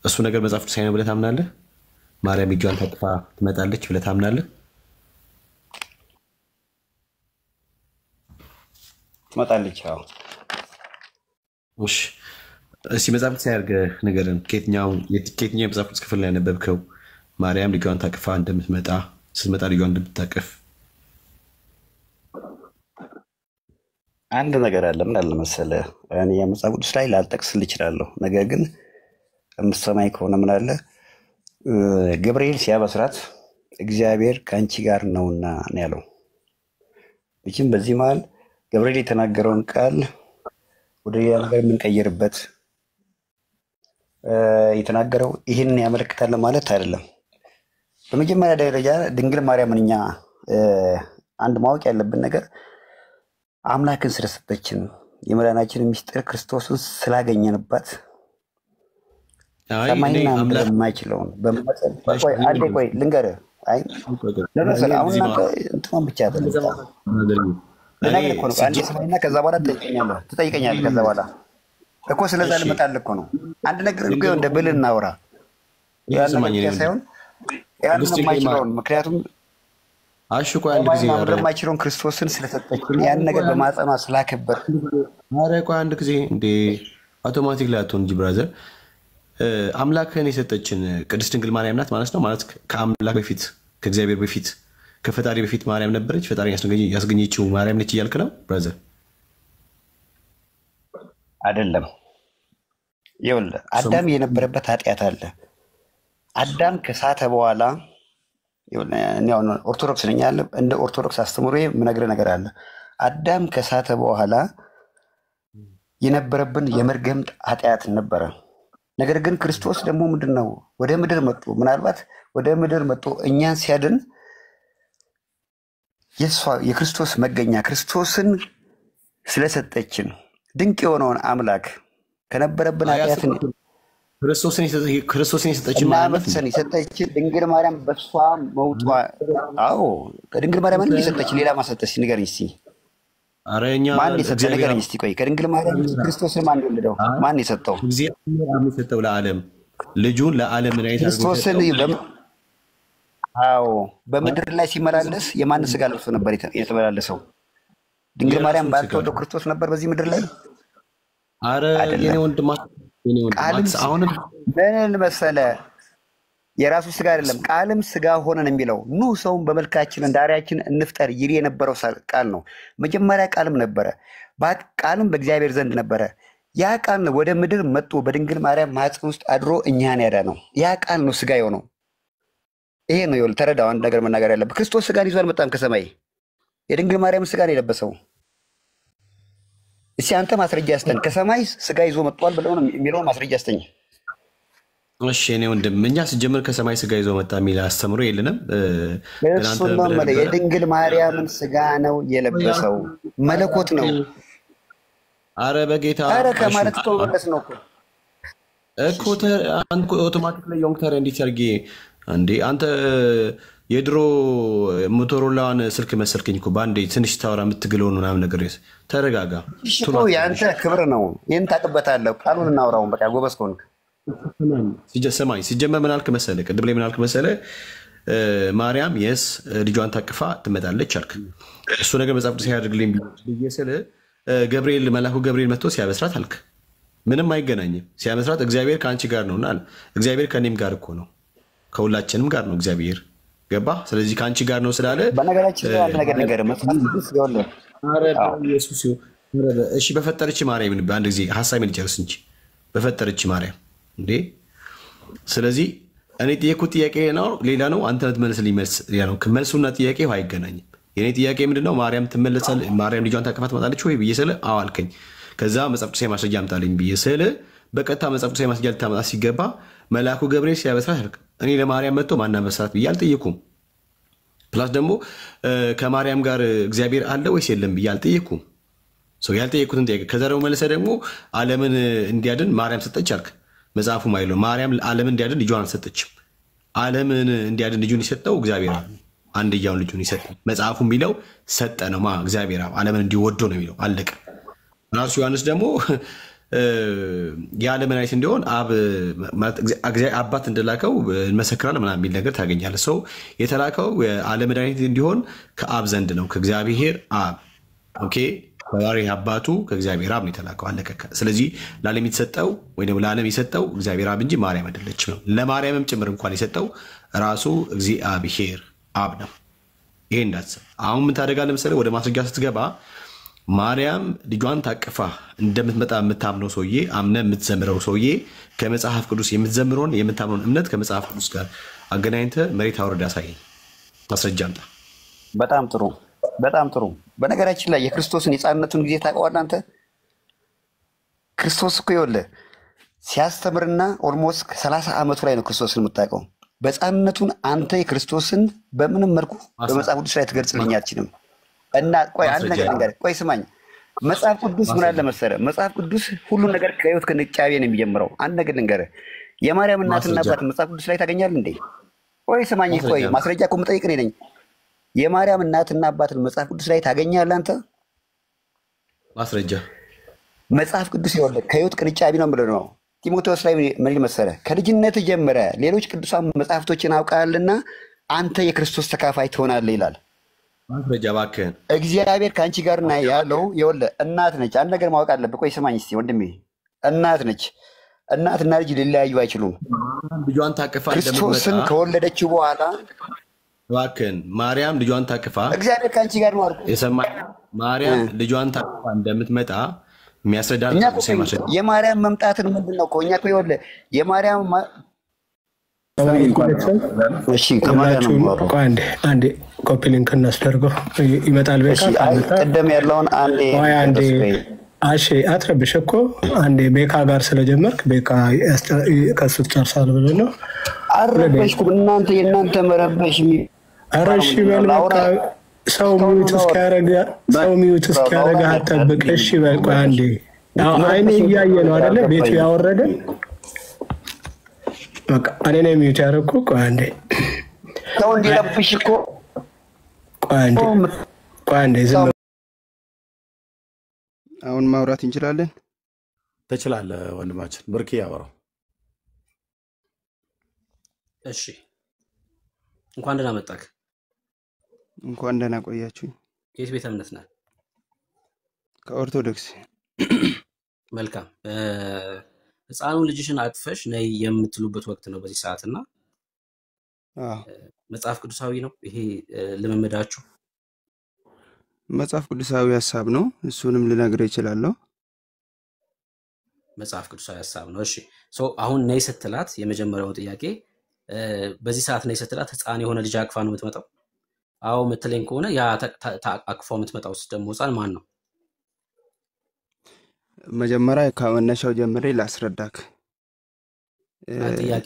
እሱ ነገር መጽሐፍ ቅዱሳዊ ነው ብለህ ታምናለህ? ማርያም ልጇን ታቅፋ ትመጣለች ብለህ ታምናለህ? ትመጣለች። አዎ እሺ እስኪ መጽሐፍ ቅዱስ ያድርገህ ንገረን። ከየትኛው የመጽሐፍ ቅዱስ ክፍል ላይ ያነበብከው ማርያም ልጇን ታቅፋ እንደምትመጣ ስትመጣ ልጇን እንደምትታቀፍ? አንድ ነገር አለ። ምን አለ መሰለህ፣ እኔ የመጽሐፍ ቅዱስ ላይ ላልጠቅስልህ እችላለሁ። ነገር ግን የምትሰማኝ ከሆነ ምን አለ ገብርኤል ሲያበስራት እግዚአብሔር ከአንቺ ጋር ነውና ነው ያለው። ይህም በዚህ መሀል ገብርኤል የተናገረውን ቃል ወደ ሌላ ነገር የምንቀይርበት የተናገረው ይህንን ያመለክታል ማለት አይደለም። በመጀመሪያ ደረጃ ድንግል ማርያምን እኛ አንድ ማወቅ ያለብን ነገር አምላክን ስለሰጠችን የመዳናችንን ምስጢር ክርስቶስን ስላገኘንባት ሰማይና ምድር የማይችለውን ቆይ ልንገርህ። አይ ለምሳሌ አሁን እንትማን ብቻ አንድ ሰማይና ከዛ በኋላ ትጠይቀኛለህ። ከዛ በኋላ እኮ ስለዛ ልመጣልህ እኮ ነው። አንድ ነገር እኮ እንደ ብል እናውራ ያን ሳይሆን ያን የማይችለውን ምክንያቱም አሽቆ አንድ ጊዜ የማይችለውን ክርስቶስን ስለሰጠችን ያን ነገር በማጸኗ ስላከበር ማረቆ አንድ ጊዜ እንደ አውቶማቲክ ላይ አትሆን እንጂ ብራዘር አምላክን የሰጠችን ቅድስት ድንግል ማርያም ናት ማለት ነው። ማለት ከአምላክ በፊት ከእግዚአብሔር በፊት ከፈጣሪ በፊት ማርያም ነበረች። ፈጣሪ ያስገኘችው ማርያም ነች እያልክ ነው ብራዘር? አይደለም። ይኸውልህ አዳም የነበረበት ኃጢአት አለ። አዳም ከሳተ በኋላ ኦርቶዶክስ ነኝ አለ። እንደ ኦርቶዶክስ አስተምሮ የምነግርህ ነገር አለ። አዳም ከሳተ በኋላ የነበረብን የመርገም ኃጢአት ነበረ። ነገር ግን ክርስቶስ ደግሞ ምንድነው ወደ ምድር መጥቶ ምናልባት ወደ ምድር መጥቶ እኛን ሲያድን የክርስቶስ መገኛ ክርስቶስን ስለሰጠችን ድንቅ የሆነውን አምላክ ከነበረብን ኃጢአትን ክርስቶስን የሰጠችን ማለት ነው። የሰጠችን ድንግል ማርያም በሷ መውጧ። አዎ ከድንግል ማርያም እንደ ሰጠችን ሌላ ማሰጠች ንገረኝ እስኪ። አረኛ ማን የሰጠው ነገር እስቲ ቆይ ከድንግል ማርያም ክርስቶስን ማን ወለደው? ማን የሰጠው? እግዚአብሔር አብ የሰጠው ለዓለም ልጁን ለዓለም ላይ ክርስቶስን አዎ በምድር ላይ ሲመላለስ የማን ስጋ ለብሶ ነበር የተመላለሰው? ድንግል ማርያም ባልተወለደው ክርስቶስ ነበር በዚህ ምድር ላይ? አረ የኔ ወንድማችን አሁንም ምን መሰለ የራሱ ስጋ አይደለም ቃልም ስጋ ሆነን የሚለው ኑ ሰውን በመልካችን እንደ አርአያችን እንፍጠር ይል የነበረው ቃል ነው። መጀመሪያ ቃልም ነበረ፣ ቃልም በእግዚአብሔር ዘንድ ነበረ። ያ ቃል ነው ወደ ምድር መጥቶ በድንግል ማርያም ማኅፀን ውስጥ አድሮ እኛን ያዳነው። ያ ቃል ነው ስጋ የሆነው። ይሄ ነው ይኸውልህ፣ ተረዳው። አንድ ነገር መናገር ያለብህ ክርስቶስ ስጋን ይዞ አልመጣም ከሰማይ፣ የድንግል ማርያም ስጋን የለበሰው። እስኪ አንተ ማስረጃ አስጠኝ፣ ከሰማይ ስጋ ይዞ መጥቷል ብለው ነው የሚለውን ማስረጃ አስጠኝ። እሺ እኔ ወንድም እኛ ሲጀምር ከሰማይ ስጋ ይዞ መጣ የሚል አስተምሮ የለንም። እሱ ነው ማለት የድንግል ማርያምን ስጋ ነው የለበሰው፣ መለኮት ነው። አረ በጌታ አረ ከማለት ተወለስ ነው እኮ አንተ አውቶማቲክ ላይ ዮንክተር እንዴት ያርጊ እንዴ? አንተ የድሮ ሞቶሮላዋን ስልክ መሰልከኝ እኮ ባንዴ ትንሽ ታወራ የምትግለውን ምናምን ነገር ተረጋጋ። እሱ ያንተ ክብር ነው፣ ይሄን ታውቅበታለህ። ቃሉን እናውራውን በቃ ጎበዝ ከሆንክ ሲጀሰማይ ሲጀመር ምን አልክ መሰለ? ቅድም ላይ ምን አልክ መሰለ? ማርያም የስ ልጇን ታቅፋ ትመጣለች አልክ። እሱ ነገር መጽሐፍ ቅዱስ ያደርግልኝ ብዬ ገብርኤል መልአኩ ገብርኤል መጥቶ ሲያበስራት አልክ። ምንም አይገናኝም። ሲያበስራት እግዚአብሔር ከአንቺ ጋር ነውና አለ። እግዚአብሔር ከኔም ጋር እኮ ነው፣ ከሁላችንም ጋር ነው እግዚአብሔር። ገባ? ስለዚህ ከአንቺ ጋር ነው ስላለ በነገራችን ላይ አንድ ነገር መጽሐፍ ቅዱስ ይወለ አረ ኢየሱስ እሺ በፈጠረች ማርያም በአንድ ጊዜ ሐሳቤን ልጨርስ እንጂ በፈጠረች ማርያም እንዴ። ስለዚህ እኔ ጥያቄው ጥያቄ ነው ሌላ ነው፣ አንተ ልትመልስልኝ መልስ ሌላ ነው። መልሱና ጥያቄው አይገናኝም። የኔ ጥያቄ ምንድነው? ማርያም ትመለሳለች፣ ማርያም ልጇን ታቅፋ ትመጣለች ወይ ብዬ ስለ አዎ አልከኝ። ከዛ መጽሐፍ ቅዱስ ማስረጃ አምጣልኝ ብዬ ስለ በቀጥታ መጽሐፍ ቅዱስ ማስረጃ ልታመጣ ሲገባ መልአኩ ገብርኤል ሲያበስራት አልክ። እኔ ለማርያም መጥቶ ማን አበስራት ብዬ አልጠየኩም። ፕላስ ደግሞ ከማርያም ጋር እግዚአብሔር አለ ወይስ የለም ብዬ አልጠየኩም። ሰው ያልጠየቁትን ጥያቄ ከዛ ደግሞ መልሰ ደግሞ ዓለምን እንዲያድን ማርያም ሰጠች አልክ። መጽሐፉ ማይለው ማርያም ዓለምን እንዲያድን ልጇን አልሰጠችም። ዓለምን እንዲያድን ልጁን የሰጠው እግዚአብሔር አንድያውን ልጁን ይሰጥ። መጽሐፉ የሚለው ሰጠ ነው እግዚአብሔር ዓለምን እንዲወዶ ነው የሚለው አለቀ። ራሱ ዮሐንስ ደግሞ የዓለምን አይት እንዲሆን አባት እንደላከው እንመሰክራለን ምናምን የሚል ነገር ታገኛለህ። ሰው የተላከው የዓለምን አይት እንዲሆን ከአብ ዘንድ ነው፣ ከእግዚአብሔር አብ። ኦኬ ባሪ አባቱ ከእግዚአብሔር አብ ነው የተላከው አለቀ። ስለዚህ ለዓለም የተሰጠው ወይ ደግሞ ለዓለም የሰጠው እግዚአብሔር አብ እንጂ ማርያም አይደለችም ነው። ለማርያምም ጭምር እንኳን የሰጠው ራሱ እግዚአብሔር አብ ነው። ይሄ እንዳትሰብ። አሁን ምን ታደርጋለህ መሰለህ? ወደ ማስረጃ ስትገባ ማርያም ልጇን ታቅፋ እንደምትመጣ የምታምነው ሰውዬ አምነ የምትዘምረው ሰውዬ ከመጽሐፍ ቅዱስ የምትዘምረውን የምታምነውን እምነት ከመጽሐፍ ቅዱስ ጋር አገናኝተህ መሬት አውርድ አሳየኝ፣ ማስረጃ አምጣ። በጣም ጥሩ በጣም ጥሩ። በነገራችን ላይ የክርስቶስን የሕፃንነቱን ጊዜ ታውቀዋለህ አንተ? ክርስቶስ እኮ ይኸውልህ ሲያስተምርና ኦልሞስት ከ30 ዓመቱ ላይ ነው ክርስቶስን የምታውቀው። በሕፃንነቱን አንተ የክርስቶስን በምንም መልኩ በመጽሐፍ ቅዱስ ላይ ትገልጽልኝ አትችልም። እና ቆይ አንድ ነገር ልንገርህ፣ ቆይ ስማኝ። መጽሐፍ ቅዱስ ምን አለ መሰለህ? መጽሐፍ ቅዱስ ሁሉን ነገር ከሕይወት ከንጫቤ ነው የሚጀምረው። አንድ ነገር ልንገርህ፣ የማርያም እናትና አባት መጽሐፍ ቅዱስ ላይ ታገኛለህ እንዴ? ቆይ ስማኝ፣ ቆይ ማስረጃ እኮ የምጠይቅ እኔ ነኝ። የማርያም እናትና አባትን መጽሐፍ ቅዱስ ላይ ታገኛለህ አንተ? ማስረጃ መጽሐፍ ቅዱስ ይኸውልህ ከሕይወት ቅንጫቢ ነው ብሎ ነው ጢሞቴዎስ ላይ ምን ይል መሰለህ? ከልጅነት ጀምረ ሌሎች ቅዱሳን መጽሐፍቶችን አውቃልና አንተ የክርስቶስ ተካፋይ ትሆናለህ ይላል። ማስረጃ እባክህን። እግዚአብሔር ከአንቺ ጋር ና ያለው ይኸውልህ እናት ነች። አንድ ነገር ማወቅ አለብህ። ቆይ ስማኝ እስኪ ወንድሜ፣ እናት ነች። እናትና ልጅ ሊለያዩ አይችሉም። ልጇን ታቅፋ ክርስቶስን ከወለደችው በኋላ እባክህን ማርያም ልጇን ታቅፋ እግዚአብሔር ከአንቺ ጋር ነው አልኩህ። የሰማህ ማርያም ልጇን ታቅፋ እንደምትመጣ የሚያስረዳ የማርያም መምጣትን ምንድን ነው እኮ እኛ እኮ ይኸውልህ የማርያም እሺ ከማርያም አንዴ ኮፒ ሊንክ እናስደርገው ይመጣል። ቅድም ያለውን አንዴ እሺ አትረብሽ እኮ አንዴ ቤካ ጋር ስለጀመርክ ቤካ ከሱ ትጨርሳለህ ብለህ ነው። አረበሽኩም እናንተ የእናንተ መረበሽ ኧረ እሺ በል በቃ ሰው ሚዩት እስኪያደርግ አትጠብቅ። እሺ በል ቆይ አንዴ አይኔ እያየ ነው አይደለ ቤቱ ያወረደ በቃ እኔ ነኝ ሚዩት ያደረኩ። ቆይ አንዴ ሰው እንዲረብሽ እኮ ቆይ አንዴ ዝም አሁን ማውራት እንችላለን? ትችላለህ ወንድማችን ብርክ ያወራው። እሺ እንኳን ደህና መጣክ። እንኳን ደህና ቆያችሁ። ከየት ቤተ እምነት ነህ? ከኦርቶዶክስ። መልካም። ህፃኑ ልጅሽን አቅፈሽ ነይ የምትሉበት ወቅት ነው በዚህ ሰዓትና መጽሐፍ ቅዱሳዊ ነው ይሄ ልምምዳችሁ? መጽሐፍ ቅዱሳዊ ሐሳብ ነው። እሱንም ልነግርህ እችላለሁ። መጽሐፍ ቅዱሳዊ ሐሳብ ነው። እሺ አሁን ነይ ስትላት የመጀመሪያው ጥያቄ በዚህ ሰዓት ነይ ስትላት ህፃን የሆነ ልጅ አቅፋ ነው የምትመጣው? አዎ የምትለኝ ከሆነ ያ አቅፋው የምትመጣው ደግሞ ህፃን ማን ነው? መጀመሪያ ከመነሻው ጀምሬ ላስረዳክ።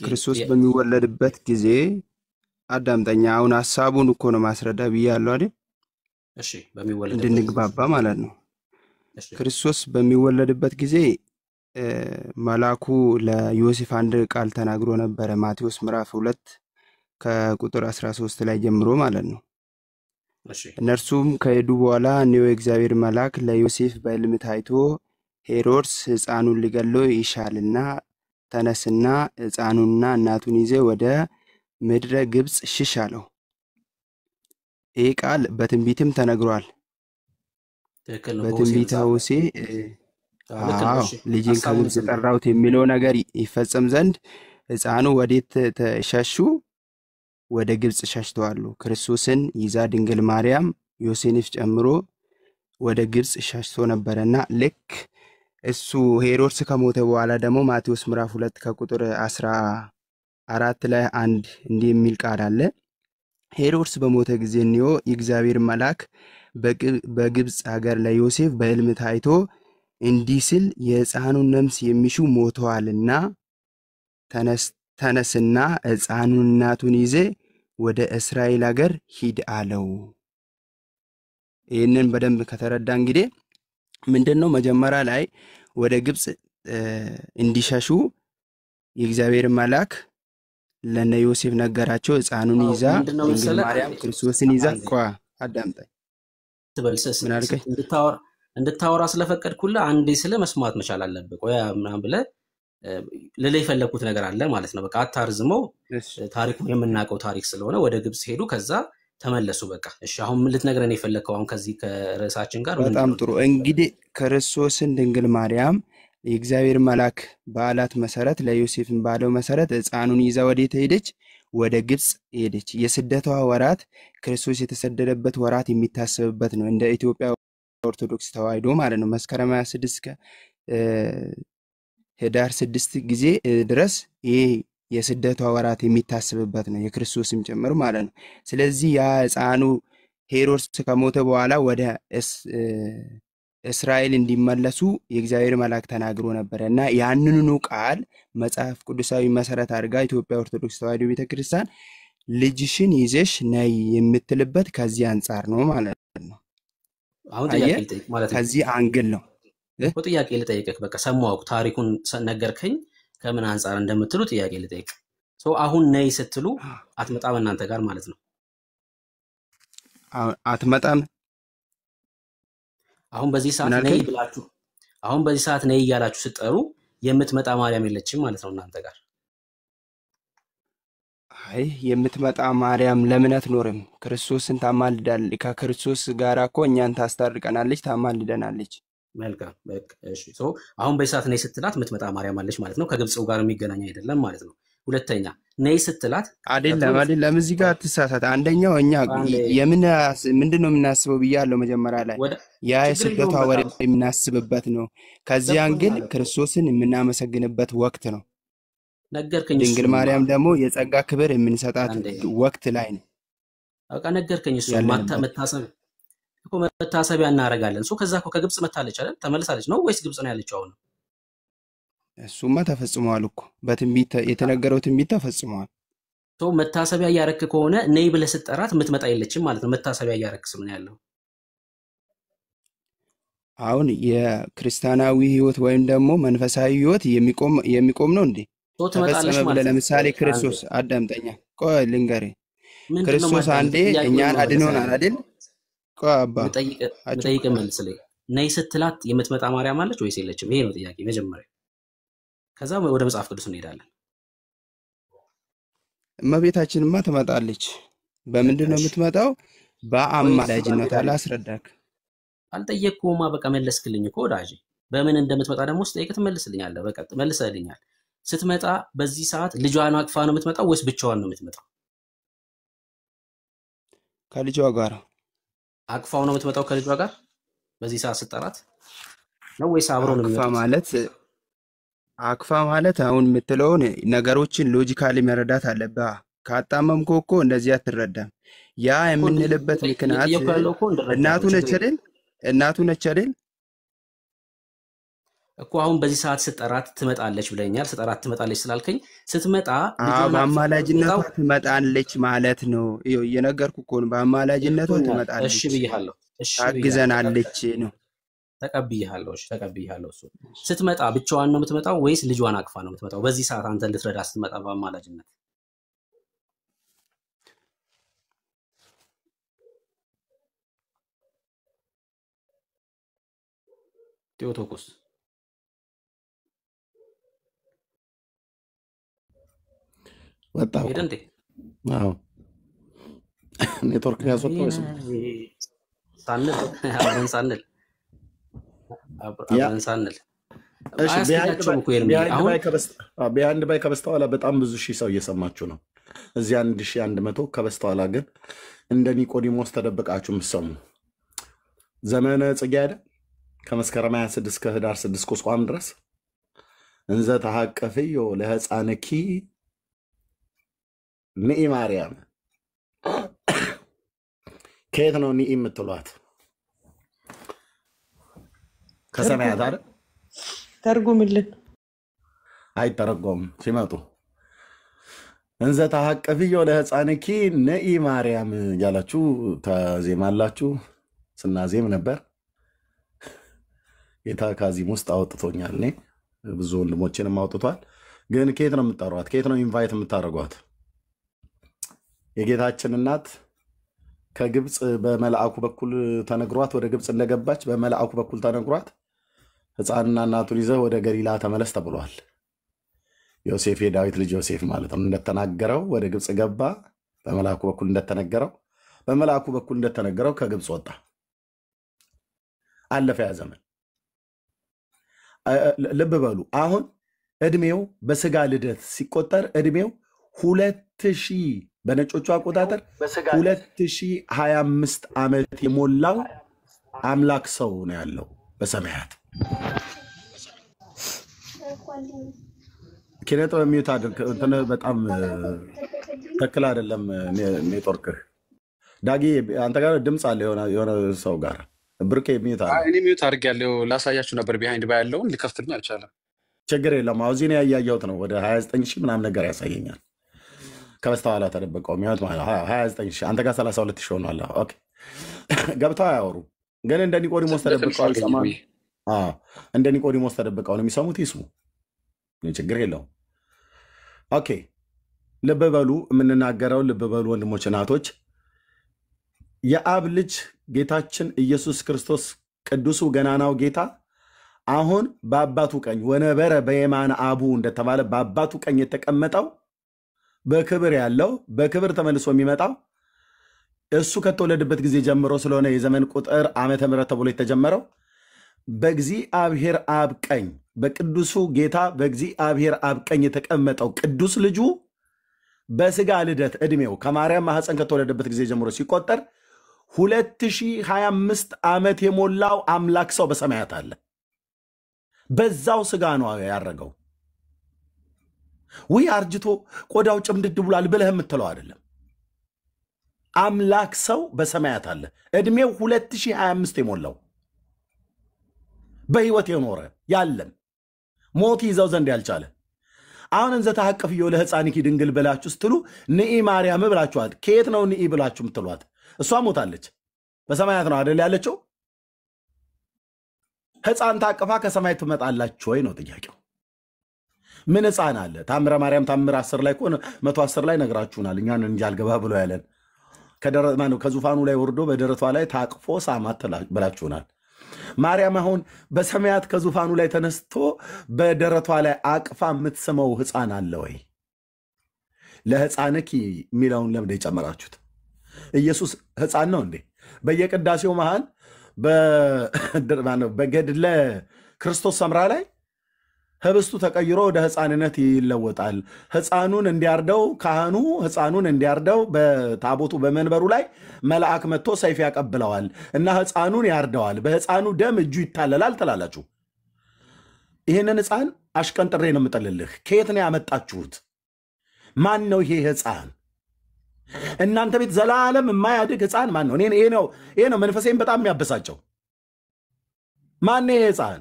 ክርስቶስ በሚወለድበት ጊዜ አዳምጠኛ። አሁን ሐሳቡን እኮ ነው ማስረዳ ብያለሁ አይደል? እሺ በሚወለድበት እንድንግባባ ማለት ነው። ክርስቶስ በሚወለድበት ጊዜ መላኩ ለዮሴፍ አንድ ቃል ተናግሮ ነበረ። ማቴዎስ ምዕራፍ 2 ከቁጥር 13 ላይ ጀምሮ ማለት ነው። እነርሱም ከሄዱ በኋላ እነሆ የእግዚአብሔር መልአክ ለዮሴፍ በሕልም ታይቶ ሄሮድስ ሕፃኑን ሊገድለው ይሻልና ተነስና ሕፃኑንና እናቱን ይዘህ ወደ ምድረ ግብጽ ሽሽ አለው። ይህ ቃል በትንቢትም ተነግሯል። በትንቢተ ሆሴዕ ልጅን ከግብጽ ጠራሁት የሚለው ነገር ይፈጸም ዘንድ ሕፃኑ ወዴት ተሸሹ? ወደ ግብጽ ሸሽተዋል። ክርስቶስን ይዛ ድንግል ማርያም ዮሴፍ ጨምሮ ወደ ግብጽ ሸሽቶ ነበረና ልክ እሱ ሄሮድስ ከሞተ በኋላ ደግሞ ማቴዎስ ምዕራፍ 2 ከቁጥር 14 ላይ አንድ እንዲህ የሚል ቃል አለ። ሄሮድስ በሞተ ጊዜ እንዮ የእግዚአብሔር መልአክ በግብጽ ሀገር ለዮሴፍ በሕልም ታይቶ እንዲህ ሲል የሕፃኑን ነፍስ የሚሹ ሞተዋልና ተነስና ሕፃኑን እናቱን ይዘህ ወደ እስራኤል ሀገር ሂድ አለው። ይህንን በደንብ ከተረዳ እንግዲህ ምንድነው መጀመሪያ ላይ ወደ ግብጽ እንዲሸሹ የእግዚአብሔር መልአክ ለነ ዮሴፍ ነገራቸው። ሕፃኑን ይዛ ድንግል ማርያም ክርስቶስን ይዛ አዳምጠኝ ትበልሰስ እንድታወራ ስለፈቀድኩልህ አንዴ ስለ መስማት መቻል አለብህ። ቆያ ምናምን ብለህ ለላይ ፈለኩት ነገር አለ ማለት ነው። በቃ አታርዝመው። ታሪኩን የምናውቀው ታሪክ ስለሆነ ወደ ግብጽ ሄዱ፣ ከዛ ተመለሱ። በቃ እሺ፣ አሁን ምን ልትነግረን የፈለከው አሁን ከዚህ ከርዕሳችን ጋር? በጣም ጥሩ። እንግዲህ ክርስቶስን ድንግል ማርያም የእግዚአብሔር መልአክ ባላት መሰረት ለዮሴፍን ባለው መሰረት ሕፃኑን ይዛ ወዴት ሄደች? ወደ ግብጽ ሄደች። የስደቷ ወራት ክርስቶስ የተሰደደበት ወራት የሚታሰብበት ነው። እንደ ኢትዮጵያ ኦርቶዶክስ ተዋሕዶ ማለት ነው። መስከረም 26 ህዳር 6 ጊዜ ድረስ ይሄ የስደቷ ወራት የሚታሰብበት ነው፣ የክርስቶስም ጭምር ማለት ነው። ስለዚህ ያ ሕፃኑ ሄሮድስ ከሞተ በኋላ ወደ እስራኤል እንዲመለሱ የእግዚአብሔር መልአክ ተናግሮ ነበር እና ያንኑ ቃል መጽሐፍ ቅዱሳዊ መሰረት አድርጋ ኢትዮጵያ ኦርቶዶክስ ተዋሕዶ ቤተክርስቲያን ልጅሽን ይዘሽ ነይ የምትልበት ከዚህ አንጻር ነው ማለት ነው። አሁን ጥያቄ ልጠይቅ ማለት ነው። ከዚህ አንግል ነው ጥያቄ ልጠይቅህ። በቃ ሰማሁ፣ ታሪኩን ነገርከኝ፣ ከምን አንጻር እንደምትሉ ጥያቄ ልጠይቅ። አሁን ነይ ስትሉ አትመጣም እናንተ ጋር ማለት ነው? አትመጣም። አሁን በዚህ ሰዓት ነይ ብላችሁ አሁን በዚህ ሰዓት ነይ እያላችሁ ስትጠሩ የምትመጣ ማርያም የለችም ማለት ነው እናንተ ጋር? አይ የምትመጣ ማርያም ለምን አትኖርም? ክርስቶስን ታማልዳለች። ከክርስቶስ ጋር እኮ እኛን ታስታርቀናለች፣ ታማልደናለች። መልካም በቃ እሺ። አሁን በዚህ ሰዓት ነይ ስትላት የምትመጣ ማርያም አለች ማለት ነው። ከግብጽው ጋር የሚገናኝ አይደለም ማለት ነው። ሁለተኛ ነይ ስትላት አይደለም እዚህ ጋር ተሳሳተ። አንደኛው እኛ ምንድነው የምናስበው ብያለሁ መጀመሪያ ላይ ያ የስደቷ ወሬ የምናስብበት ነው። ከዚያ ግን ክርስቶስን የምናመሰግንበት ወቅት ነው። ነገርከኝ። ድንግል ማርያም ደግሞ የጸጋ ክብር የምንሰጣት ወቅት ላይ ነው። በቃ ነገርከኝ። እሱ መታሰቢያ እናደርጋለን። ከዛ ከግብጽ መታለች አይደል? ተመልሳለች ነው ወይስ ግብጽ ነው ያለችው አሁን? እሱማ ተፈጽሟል እኮ በትንቢት የተነገረው ትንቢት ተፈጽሟል። መታሰቢያ እያረክ ከሆነ ነይ ብለህ ስትጠራት የምትመጣ የለችም ማለት ነው። መታሰቢያ እያረክ ስምን ያለው አሁን የክርስቲያናዊ ህይወት ወይም ደግሞ መንፈሳዊ ህይወት የሚቆም ነው እንዴ? ተፈጸመ ብለህ ለምሳሌ ክርስቶስ አዳምጠኛ ቆይ ልንገርህ። ክርስቶስ አንዴ እኛን አድኖናል አይደል? ቆይ አባ ጠይቅ መልስልኝ። ነይ ስትላት የምትመጣ ማርያም አለች ወይስ የለችም? ይሄ ነው ጥያቄ መጀመሪያ። ከዛ ወደ መጽሐፍ ቅዱስ እንሄዳለን። እመቤታችንማ ትመጣለች። በምንድን ነው የምትመጣው? በአማላጅነት አላስረዳክ። አልጠየቅኩማ፣ በቃ መለስክልኝ እኮ ወዳጄ። በምን እንደምትመጣ ደግሞ ስጠይቅ ትመልስልኛለህ። በቃ መልሰልኛል። ስትመጣ በዚህ ሰዓት ልጇን አቅፋ ነው የምትመጣው ወይስ ብቻዋን ነው የምትመጣው? ከልጇ ጋር አቅፋው ነው የምትመጣው ከልጇ ጋር በዚህ ሰዓት ስጠራት ነው ወይስ አብሮ ነው የሚመጣው? አቅፋ ማለት አሁን የምትለውን ነገሮችን ሎጂካሊ መረዳት አለብህ። ካጣመምኮ እኮ እንደዚህ አትረዳም። ያ የምንልበት ምክንያት እናቱ ነች አይደል እኮ። አሁን በዚህ ሰዓት ስጠራት ትመጣለች ብለኛል። ስጠራት ትመጣለች ስላልከኝ ስትመጣ በአማላጅነቷ ትመጣለች ማለት ነው። እየነገርኩህ እኮ ነው። በአማላጅነቷ ትመጣለች። እሺ ብያለሁ። ታግዘናለች ነው። ተቀብያለሁ። እሱ ስትመጣ ብቻዋን ነው የምትመጣው ወይስ ልጇን አቅፋ ነው የምትመጣው? በዚህ ሰዓት አንተ ልትረዳ ስትመጣ በአማላጅነት ቴዎቶኮስ ወጣ ሄደ እንዴ? አዎ ኔትወርክ ያስወጣው ወይስ አብረን ሳንል እሺ ቢሃይንድ ባይ ከበስተኋላ በጣም ብዙ ሺህ ሰው እየሰማችሁ ነው። እዚህ 1100 ከበስተኋላ ግን እንደ ኒቆዲሞስ ተደብቃችሁ የምትሰሙ ዘመነ ጽጌ አይደል? ከመስከረም 26 ከህዳር 6 ቁስቋም ድረስ እንዘ ተሐቀፍዮ ለሕፃንኪ ንኢ ማርያም። ከየት ነው ንኢ የምትሏት? ከሰማያት አይደል? ተርጉምልን። አይተረጎም። ሲመጡ እንዘ ተሐቀፍዮ ለሕፃንኪ ንኢ ማርያም እያላችሁ ተዜማላችሁ። ስናዜም ነበር። ጌታ ካዚም ውስጥ አውጥቶኛል። እኔ ብዙ ወንድሞችንም አውጥቷል። ግን ከየት ነው የምትጠሯት? ከየት ነው ኢንቫይት የምታደርጓት? የጌታችን እናት ከግብፅ በመልአኩ በኩል ተነግሯት ወደ ግብፅ እንደገባች በመልአኩ በኩል ተነግሯት ሕፃንና እናቱን ይዘህ ወደ ገሊላ ተመለስ ተብሏል። ዮሴፍ የዳዊት ልጅ ዮሴፍ ማለት ነው። እንደተናገረው ወደ ግብፅ ገባ። በመልአኩ በኩል እንደተነገረው ከግብፅ ወጣ። አለፈ ያ ዘመን። ልብ በሉ። አሁን እድሜው በስጋ ልደት ሲቆጠር እድሜው 2000 በነጮቹ አቆጣጠር 2025 ዓመት የሞላው አምላክ ሰው ነው ያለው በሰማያት። ኪነቶ የሚዩት አድርግ። እንትን በጣም ተክል አይደለም ኔትወርክህ። ዳጊ አንተ ጋር ድምፅ አለ የሆነ ሰው ጋር ብርቄ የሚዩት አለ። እኔ ሚዩት አድርጌያለሁ። ላሳያችሁ ነበር ቢሃይንድ ባይ ያለውን ሊከፍትልኝ አልቻለም። ችግር የለም። አሁን እዚህ ነው ያያየሁት ነው። ወደ 29,000 ምናምን ነገር ያሳየኛል። ከበስተኋላ ተደበቀው ሚዩት ማለት 29,000 አንተ ጋር 32,000 ሆኗል። ኦኬ ገብተው አያወሩ ግን እንደ ኒቆዲሞስ ተደብቀው አልሰማም። እንደ ኒቆዲሞስ ተደብቀው ነው የሚሰሙት። ይስሙ፣ ችግር የለውም። ኦኬ ልብ በሉ፣ የምንናገረው ልብ በሉ ወንድሞች እናቶች። የአብ ልጅ ጌታችን ኢየሱስ ክርስቶስ ቅዱሱ ገናናው ጌታ አሁን በአባቱ ቀኝ ወነበረ በየማነ አቡ እንደተባለ በአባቱ ቀኝ የተቀመጠው በክብር ያለው በክብር ተመልሶ የሚመጣው እሱ ከተወለደበት ጊዜ ጀምሮ ስለሆነ የዘመን ቁጥር ዓመተ ምሕረት ተብሎ የተጀመረው በእግዚአብሔር አብ ቀኝ በቅዱሱ ጌታ በእግዚአብሔር አብ ቀኝ የተቀመጠው ቅዱስ ልጁ በስጋ ልደት ዕድሜው ከማርያም ማኅፀን ከተወለደበት ጊዜ ጀምሮ ሲቆጠር 2025 ዓመት የሞላው አምላክ ሰው በሰማያት አለ። በዛው ስጋ ነው ያረገው። ወይ አርጅቶ ቆዳው ጭምድድ ብሏል ብለህ የምትለው አይደለም። አምላክ ሰው በሰማያት አለ። ዕድሜው 2025 የሞላው በሕይወት የኖረ ያለን ሞት ይዘው ዘንድ ያልቻለ አሁን እንዘ ተሐቀፍዮ ለሕፃንኪ ድንግል ብላችሁ ስትሉ ንኢ ማርያም ብላችኋት። ከየት ነው ንኢ ብላችሁ የምትሏት? እሷ ሞታለች። በሰማያት ነው አይደል ያለችው? ሕፃን ታቅፋ ከሰማይ ትመጣላችሁ ወይ ነው ጥያቄው። ምን ሕፃን አለ? ታምረ ማርያም ታምር 10 ላይ 110 ላይ ነግራችሁናል። እኛን እንጂ አልገባ ብሎ ያለን ከዙፋኑ ላይ ወርዶ በደረቷ ላይ ታቅፎ ሳማት ብላችሁናል። ማርያም አሁን በሰማያት ከዙፋኑ ላይ ተነስቶ በደረቷ ላይ አቅፋ የምትስመው ሕፃን አለ ወይ? ለሕፃንኪ የሚለውን ለምንድን የጨመራችሁት? ኢየሱስ ሕፃን ነው እንዴ? በየቅዳሴው መሃል በገድለ ክርስቶስ ሰምራ ላይ ህብስቱ ተቀይሮ ወደ ሕፃንነት ይለወጣል። ሕፃኑን እንዲያርደው ካህኑ ሕፃኑን እንዲያርደው በታቦቱ በመንበሩ ላይ መልአክ መጥቶ ሰይፍ ያቀብለዋል እና ሕፃኑን ያርደዋል። በሕፃኑ ደም እጁ ይታለላል ትላላችሁ። ይህንን ሕፃን አሽቀንጥሬ ነው የምጥልልህ። ከየት ነው ያመጣችሁት? ማን ነው ይሄ ሕፃን? እናንተ ቤት ዘላለም የማያድግ ሕፃን ማን ነው? ይሄ ነው መንፈሴን በጣም የሚያበሳጨው። ማን ነው ይሄ ሕፃን?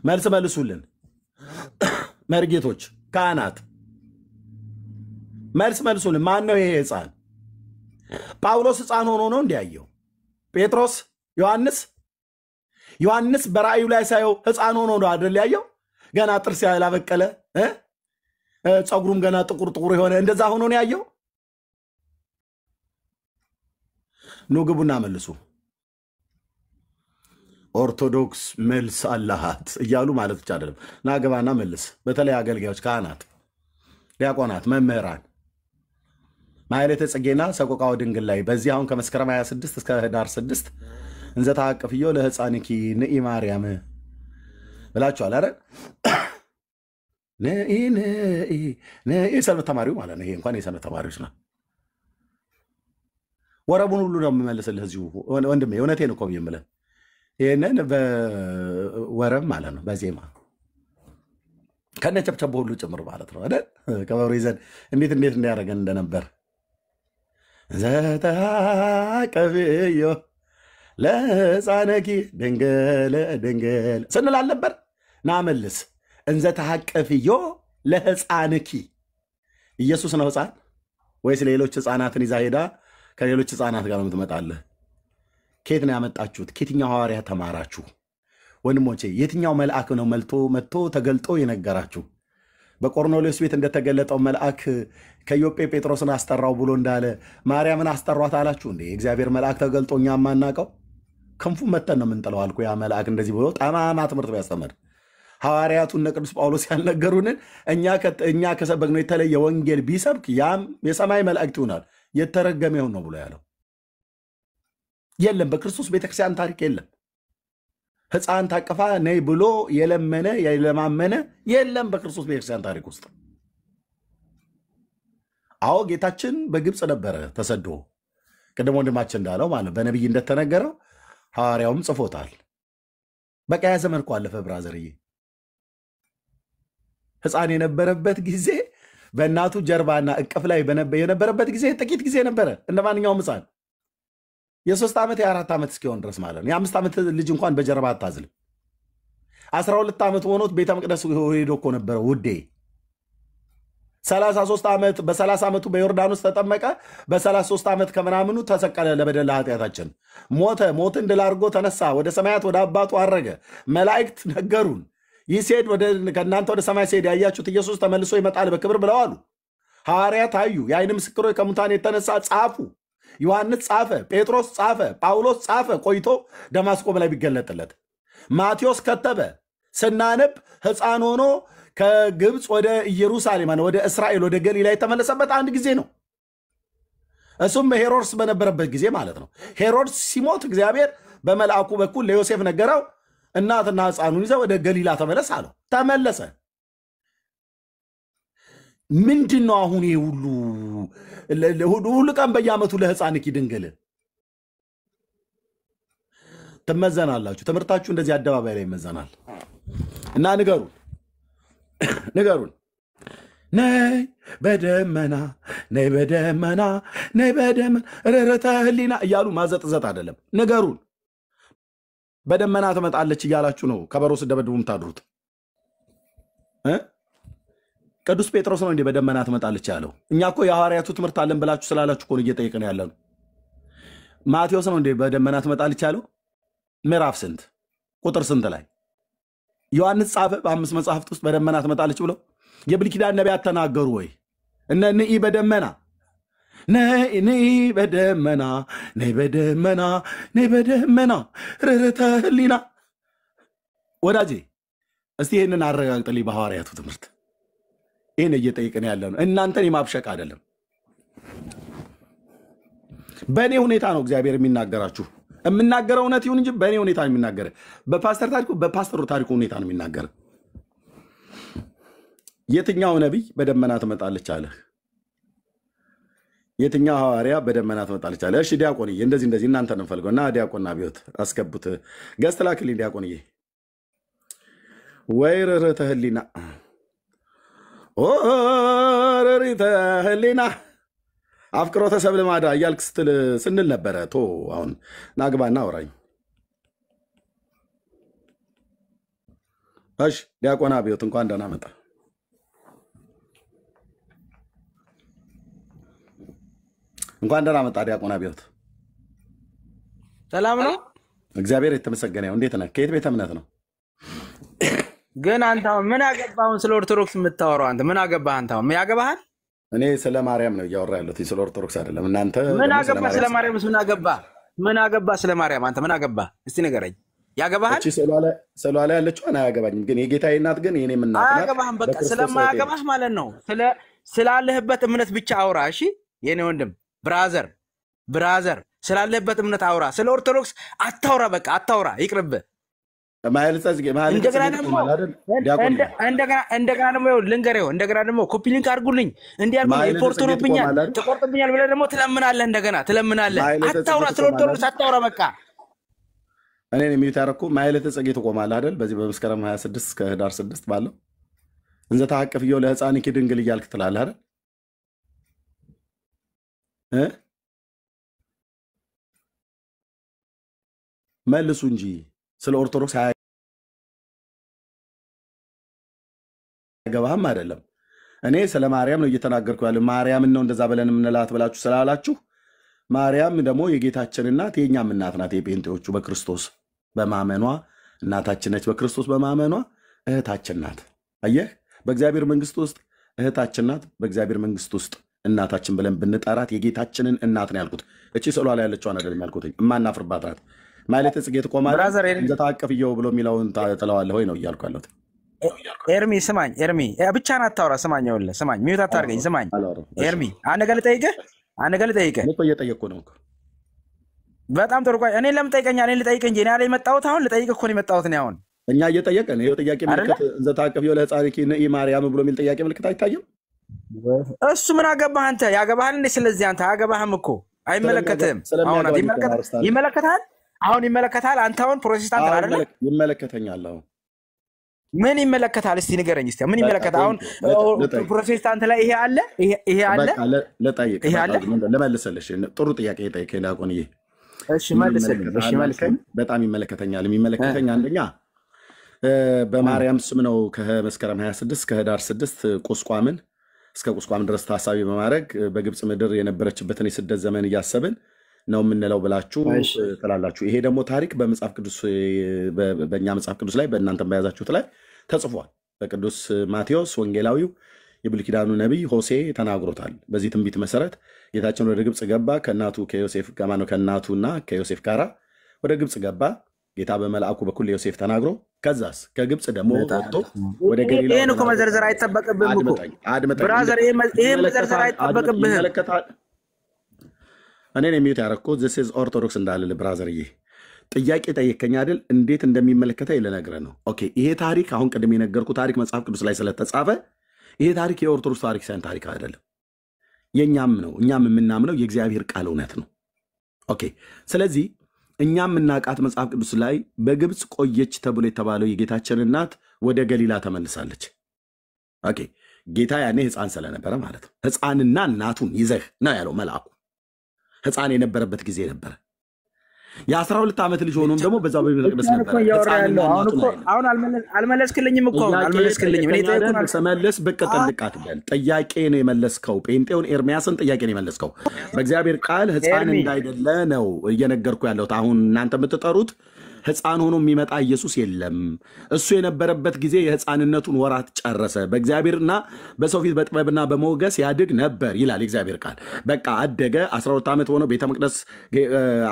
መልስ መልሱልን። መርጌቶች፣ ካህናት መልስ መልሱልን። ማን ነው ይሄ ሕፃን? ጳውሎስ ሕፃን ሆኖ ነው እንዲያየው? ጴጥሮስ፣ ዮሐንስ በራእዩ ላይ ሳየው ሕፃን ሆኖ ነው አይደል ያየው? ገና ጥርስ ያላበቀለ ፀጉሩም ገና ጥቁር የሆነ እንደዛ ሆኖ ነው ያየው? ኑ ግቡና መልሱ። ኦርቶዶክስ መልስ አላሃት እያሉ ማለት ብቻ አይደለም። ናገባና መልስ። በተለይ አገልጋዮች፣ ካህናት፣ ዲያቆናት፣ መምህራን ማኅሌተ ጽጌና ሰቆቃወ ድንግል ላይ በዚህ አሁን ከመስከረም 26 እስከ ህዳር 6 እንዘ ተሐቅፍዮ ለሕፃንኪ ንኢ ማርያም ብላችኋል አይደል? ንኢ ሰንበት ተማሪው ማለት ነው። ይሄ እንኳን የሰንበት ተማሪዎች ነው። ወረቡን ሁሉ ነው የምመልስልህ እዚሁ ወንድሜ፣ እውነቴን እኮ የምልህ ይህንን በወረብ ማለት ነው፣ በዜማ ከነጨብጨብ ሁሉ ጭምር ማለት ነው አይደል? ከበሮ ይዘን እንዴት እንዲያደርገን እንደነበር ዘተሐቅፍዮ ለሕፃንኪ ድንግል ስንል አልነበር? ናመልስ እንዘ ተሐቅፍዮ ለሕፃንኪ። ኢየሱስ ነው ሕፃን ወይስ ሌሎች ሕፃናትን ይዛ ሄዳ ከሌሎች ሕፃናት ጋር ነው የምትመጣለህ? ከየት ነው ያመጣችሁት? ከየትኛው ሐዋርያ ተማራችሁ? ወንድሞቼ የትኛው መልአክ ነው መጥቶ ተገልጦ የነገራችሁ? በቆርኔሌዎስ ቤት እንደተገለጠው መልአክ ከኢዮጴ ጴጥሮስን አስጠራው ብሎ እንዳለ ማርያምን አስጠሯት አላችሁ እንዴ? የእግዚአብሔር መልአክ ተገልጦ እኛ የማናውቀው ክንፉ መተን ነው የምንጥለው አልኩ። ያ መልአክ እንደዚህ ብሎ ጠማማ ትምህርት ቢያስተምር ሐዋርያቱ እነ ቅዱስ ጳውሎስ ያልነገሩንን እኛ ከሰበክነው የተለየ ወንጌል ቢሰብክ ያም የሰማይ መላእክት ይሆናል። የተረገመ ይሁን ነው ብሎ ያለው የለም። በክርስቶስ ቤተክርስቲያን ታሪክ የለም። ሕፃን ታቀፋ ነይ ብሎ የለመነ የለማመነ የለም በክርስቶስ ቤተክርስቲያን ታሪክ ውስጥ። አዎ ጌታችን በግብፅ ነበረ ተሰዶ፣ ቅድም ወንድማችን እንዳለው ማለት በነቢይ እንደተነገረው ሐዋርያውም ጽፎታል። በቃ ያ ዘመን እኮ አለፈ ብራዘርዬ። ሕፃን የነበረበት ጊዜ በእናቱ ጀርባና እቅፍ ላይ የነበረበት ጊዜ ጥቂት ጊዜ ነበረ። እንደ ማንኛውም ሕፃን የ3 ዓመት የ4 ዓመት እስኪሆን ድረስ ማለት ነው። የ5 ዓመት ልጅ እንኳን በጀርባ አታዝልም። 12 ዓመት ሆኖት ቤተ መቅደስ ሄዶ እኮ ነበረ ውዴ። 33 ዓመት በ30 ዓመቱ በዮርዳኖስ ተጠመቀ። በ33 ዓመት ከምናምኑ ተሰቀለ ለበደል ለኃጢአታችን። ሞትን ድል አድርጎ ተነሳ። ወደ ሰማያት ወደ አባቱ አረገ። መላእክት ነገሩን ይህ ሲሄድ ከእናንተ ወደ ሰማይ ሲሄድ ያያችሁት ኢየሱስ ተመልሶ ይመጣል በክብር ብለዋሉ። ሐዋርያት አዩ። የዓይን ምስክሮች ከሙታን የተነሳ ጻፉ። ዮሐንስ ጻፈ፣ ጴጥሮስ ጻፈ፣ ጳውሎስ ጻፈ። ቆይቶ ደማስቆ ላይ ቢገለጥለት ማቴዎስ ከተበ። ስናነብ ሕፃን ሆኖ ከግብፅ ወደ ኢየሩሳሌም ወደ እስራኤል ወደ ገሊላ የተመለሰበት አንድ ጊዜ ነው። እሱም ሄሮድስ በነበረበት ጊዜ ማለት ነው። ሄሮድስ ሲሞት እግዚአብሔር በመልአኩ በኩል ለዮሴፍ ነገረው። እናትና ሕፃኑን ይዘው ወደ ገሊላ ተመለስ አለው። ተመለሰ። ምንድን ነው አሁን ይሄ ሁሉ ቀን በየዓመቱ ለሕፃንኪ ድንግል ትመዘናላችሁ? ትምህርታችሁ እንደዚህ አደባባይ ላይ ይመዘናል። እና ንገሩን ነይ በደመና ነይ በደመና ነይ በደመና ርኅረተ ሕሊና እያሉ ማዘጥዘጥ አይደለም። ንገሩን። በደመና ትመጣለች እያላችሁ ነው ከበሮ ስደበድቡ የምታድሩት። ቅዱስ ጴጥሮስ ነው እንዲህ በደመና ትመጣለች ያለው። እኛ እኮ የሐዋርያቱ ትምህርት አለን ብላችሁ ስላላችሁ እኮ ነው እየጠየቅን ያለ ነው። ማቴዎስ ነው እንዲህ በደመና ትመጣለች ያለው። ምዕራፍ ስንት ቁጥር ስንት ላይ? ዮሐንስ ጻፈ በ5 መጽሐፍት ውስጥ በደመና ትመጣለች ብለው? የብሉይ ኪዳን ነቢያት ተናገሩ ወይ? እነ ንኢ በደመና ነይ በደመና ነይ በደመና ነይ በደመና ርርተ ህሊና። ወዳጄ እስቲ ይህንን አረጋግጥልኝ በሐዋርያቱ ትምህርት። ይህን እየጠየቅን ያለ ነው፣ እናንተን የማብሸቅ አይደለም። በእኔ ሁኔታ ነው እግዚአብሔር የሚናገራችሁ። የምናገረው እውነት ይሁን እንጂ በእኔ ሁኔታ ነው የሚናገረ። በፓስተሩ ታሪኩ ሁኔታ ነው የሚናገረ። የትኛው ነቢይ በደመና ትመጣለች አለ? የትኛው ሐዋርያ በደመና ትመጣለች አለ? እሺ ዲያቆንዬ፣ እንደዚህ እናንተ ነው ፈልገው እና ዲያቆን አብዮት አስገቡት። ገዝት ላክልኝ ዲያቆንዬ። ወይ ርርተ ህሊና ርርተ ህሊና አፍቅሮተ ሰብለ ማዳ እያልክ ስንል ነበረ። ቶ አሁን ናግባና አውራኝ። እሺ ዲያቆን አብዮት እንኳን ደህና መጣ። እንኳን ደህና መጣ ዲያቆን አብዮት። ሰላም ነው? እግዚአብሔር የተመሰገነ ይሁን። እንዴት ነህ? ከየት ቤተ እምነት ነው? ግን አንተ ምን አገባህ? አሁን ስለ ኦርቶዶክስ የምታወራው አንተ ምን አገባህ? አንተ ምን ያገባሃል? እኔ ስለ ማርያም ነው እያወራ ያለሁት፣ ስለ ኦርቶዶክስ አይደለም። እናንተ ምን አገባህ? ስለ ማርያም ምን አገባህ? ምን አገባህ? ስለ ማርያም አንተ ምን አገባህ? እስቲ ንገረኝ። ያገባሃል? ስዕሏ ላይ ያለችውን አያገባኝም፣ ግን የጌታዬ እናት ግን የኔም እናት ናት። አያገባህም። በቃ ስለማያገባህ ማለት ነው። ስላለህበት እምነት ብቻ አውራ። እሺ የኔ ወንድም ብራዘር ስላለህበት እምነት አውራ። ስለ ኦርቶዶክስ አታውራ። በቃ አታውራ፣ ይቅርብህ። እንደገና ደግሞ ልንገርህ፣ እንደገና ደግሞ ኮፒ ሊንክ አድርጉልኝ፣ እንዲያርጉልኝ፣ ሪፖርት ሆኖብኛል፣ ተቆርጥብኛል ብለህ ደግሞ ትለምናለህ። እንደገና ትለምናለህ። አታውራ፣ ስለ ኦርቶዶክስ አታውራ። በቃ እኔ የሚሉት ያደረኩ ማይለተ ጽጌ ትቆማለህ አይደል? በዚህ በመስከረም 26 እስከ ህዳር 6 ባለው እንዘ ተሐቅፍዮ ለሕፃንኪ ድንግል እያልክ ትላለህ አይደል? መልሱ እንጂ ስለ ኦርቶዶክስ አያገባህም አይደለም። እኔ ስለ ማርያም ነው እየተናገርኩ ያለው። ማርያምን ነው እንደዛ ብለን የምንላት ብላችሁ ስላላችሁ፣ ማርያም ደግሞ የጌታችን እናት የእኛም እናት ናት። የጴንጤዎቹ በክርስቶስ በማመኗ እናታችን ነች። በክርስቶስ በማመኗ እህታችን ናት። አየህ፣ በእግዚአብሔር መንግስት ውስጥ እህታችን ናት። በእግዚአብሔር መንግስት ውስጥ እናታችን ብለን ብንጠራት የጌታችንን እናት ነው ያልኩት። እቺ ስዕሏ ላይ ያለችዋን አይደለም ያልኩት። እማናፍርባት ናት። ማይለተ ጽጌ ትቆማለህ እንዘ ተሐቅፍዮ ብሎ የሚለውን ትለዋለህ ወይ ነው እያልኩ ያለሁት። ኤርሚ ስማኝ፣ ኤርሚ ብቻህን አታውራ። ስማኝ፣ ይኸውልህ ስማኝ፣ ሚዩት አታርገኝ። ስማኝ ኤርሚ፣ አንድ ነገር ልጠይቅህ። እየጠየቅኩ ነው። በጣም ጥሩ። ቆይ እኔን ለምን ጠይቀኛለህ? እኔን ልጠይቅህ እንጂ እኔ ያለ የመጣሁት አሁን ልጠይቅህ እኮ ነው የመጣሁት እኔ አሁን። እኛ እየጠየቅን ይኸው ጥያቄ ምልክት እንዘ ተሐቅፍዮ ለሕፃንኪ ማርያም ብሎ የሚል ጥያቄ ምልክት አይታይም? እሱ ምን አገባህ አንተ? ያገባሃል እንዴ? ስለዚህ አንተ አያገባህም እኮ አይመለከትህም። አሁን ይመለከታል። አሁን ይመለከታል። አንተ አሁን ፕሮቴስታንት አይደለ? ይመለከተኛል። አሁን ምን ይመለከታል? እስቲ ንገረኝ። እስቲ ምን ይመለከታል? አሁን ፕሮቴስታንት ላይ ይሄ አለ፣ ይሄ አለ። ለጠይቅ ለመልሰልሽ ጥሩ ጥያቄ ጠይቄ ላቆንዬ። እሺ መልሰልኝ። እሺ መልሰልኝ። በጣም ይመለከተኛል። የሚመለከተኝ አንደኛ በማርያም ስም ነው ከመስከረም 26 ከህዳር 6 ቁስቋምን እስከ ቁስቋም ድረስ ታሳቢ በማድረግ በግብፅ ምድር የነበረችበትን የስደት ዘመን እያሰብን ነው የምንለው ብላችሁ ትላላችሁ። ይሄ ደግሞ ታሪክ በመጽሐፍ ቅዱስ በእኛ መጽሐፍ ቅዱስ ላይ በእናንተ በያዛችሁት ላይ ተጽፏል። በቅዱስ ማቴዎስ ወንጌላዊው የብሉይ ኪዳኑ ነቢይ ሆሴ ተናግሮታል። በዚህ ትንቢት መሰረት ጌታችን ወደ ግብፅ ገባ። ከእናቱና ከዮሴፍ ጋራ ወደ ግብፅ ገባ። ጌታ በመልአኩ በኩል ለዮሴፍ ተናግሮ ከዛስ ከግብፅ ደግሞ ወጥቶ ወደ ገሊላ። ይሄን እኮ መዘርዘር አይጠበቅብህም እኮ ብራዘር፣ ይሄን መዘርዘር አይጠበቅብህም። እኔን የሚዩት ያደረኩት ዚስ ኢዝ ኦርቶዶክስ እንዳልል ብራዘርዬ፣ ጥያቄ ጠየከኝ አይደል? እንዴት እንደሚመለከተኝ ልነግርህ ነው። ኦኬ፣ ይሄ ታሪክ አሁን ቅድም የነገርኩ ታሪክ መጽሐፍ ቅዱስ ላይ ስለተጻፈ ይሄ ታሪክ የኦርቶዶክስ ታሪክ ሳይሆን ታሪክ አይደለም፣ የእኛም ነው። እኛም የምናምነው የእግዚአብሔር ቃል እውነት ነው። ኦኬ፣ ስለዚህ እኛም የምናውቃት መጽሐፍ ቅዱስ ላይ በግብፅ ቆየች ተብሎ የተባለው የጌታችን እናት ወደ ገሊላ ተመልሳለች። ኦኬ፣ ጌታ ያኔ ሕፃን ስለነበረ ማለት ነው። ሕፃንና እናቱን ይዘህ ነው ያለው መልአኩ። ሕፃን የነበረበት ጊዜ ነበረ። የ12 ዓመት ልጅ ሆኖም ደግሞ በዛ በቤተ መቅደስ ነበረ። አሁን አልመለስክልኝም እኮ አልመለስክልኝም። መለስ ብቅ ጥልቅ አትበል። ጥያቄ ነው የመለስከው። ጴንጤውን ኤርሚያስን ጥያቄ ነው የመለስከው። በእግዚአብሔር ቃል ሕፃን እንዳይደለ ነው እየነገርኩ ያለሁት። አሁን እናንተ የምትጠሩት ሕፃን ሆኖ የሚመጣ ኢየሱስ የለም። እሱ የነበረበት ጊዜ የሕፃንነቱን ወራት ጨረሰ። በእግዚአብሔርና በሰው ፊት በጥበብና በሞገስ ያድግ ነበር ይላል እግዚአብሔር ቃል። በቃ አደገ። 12 ዓመት ሆኖ ቤተ መቅደስ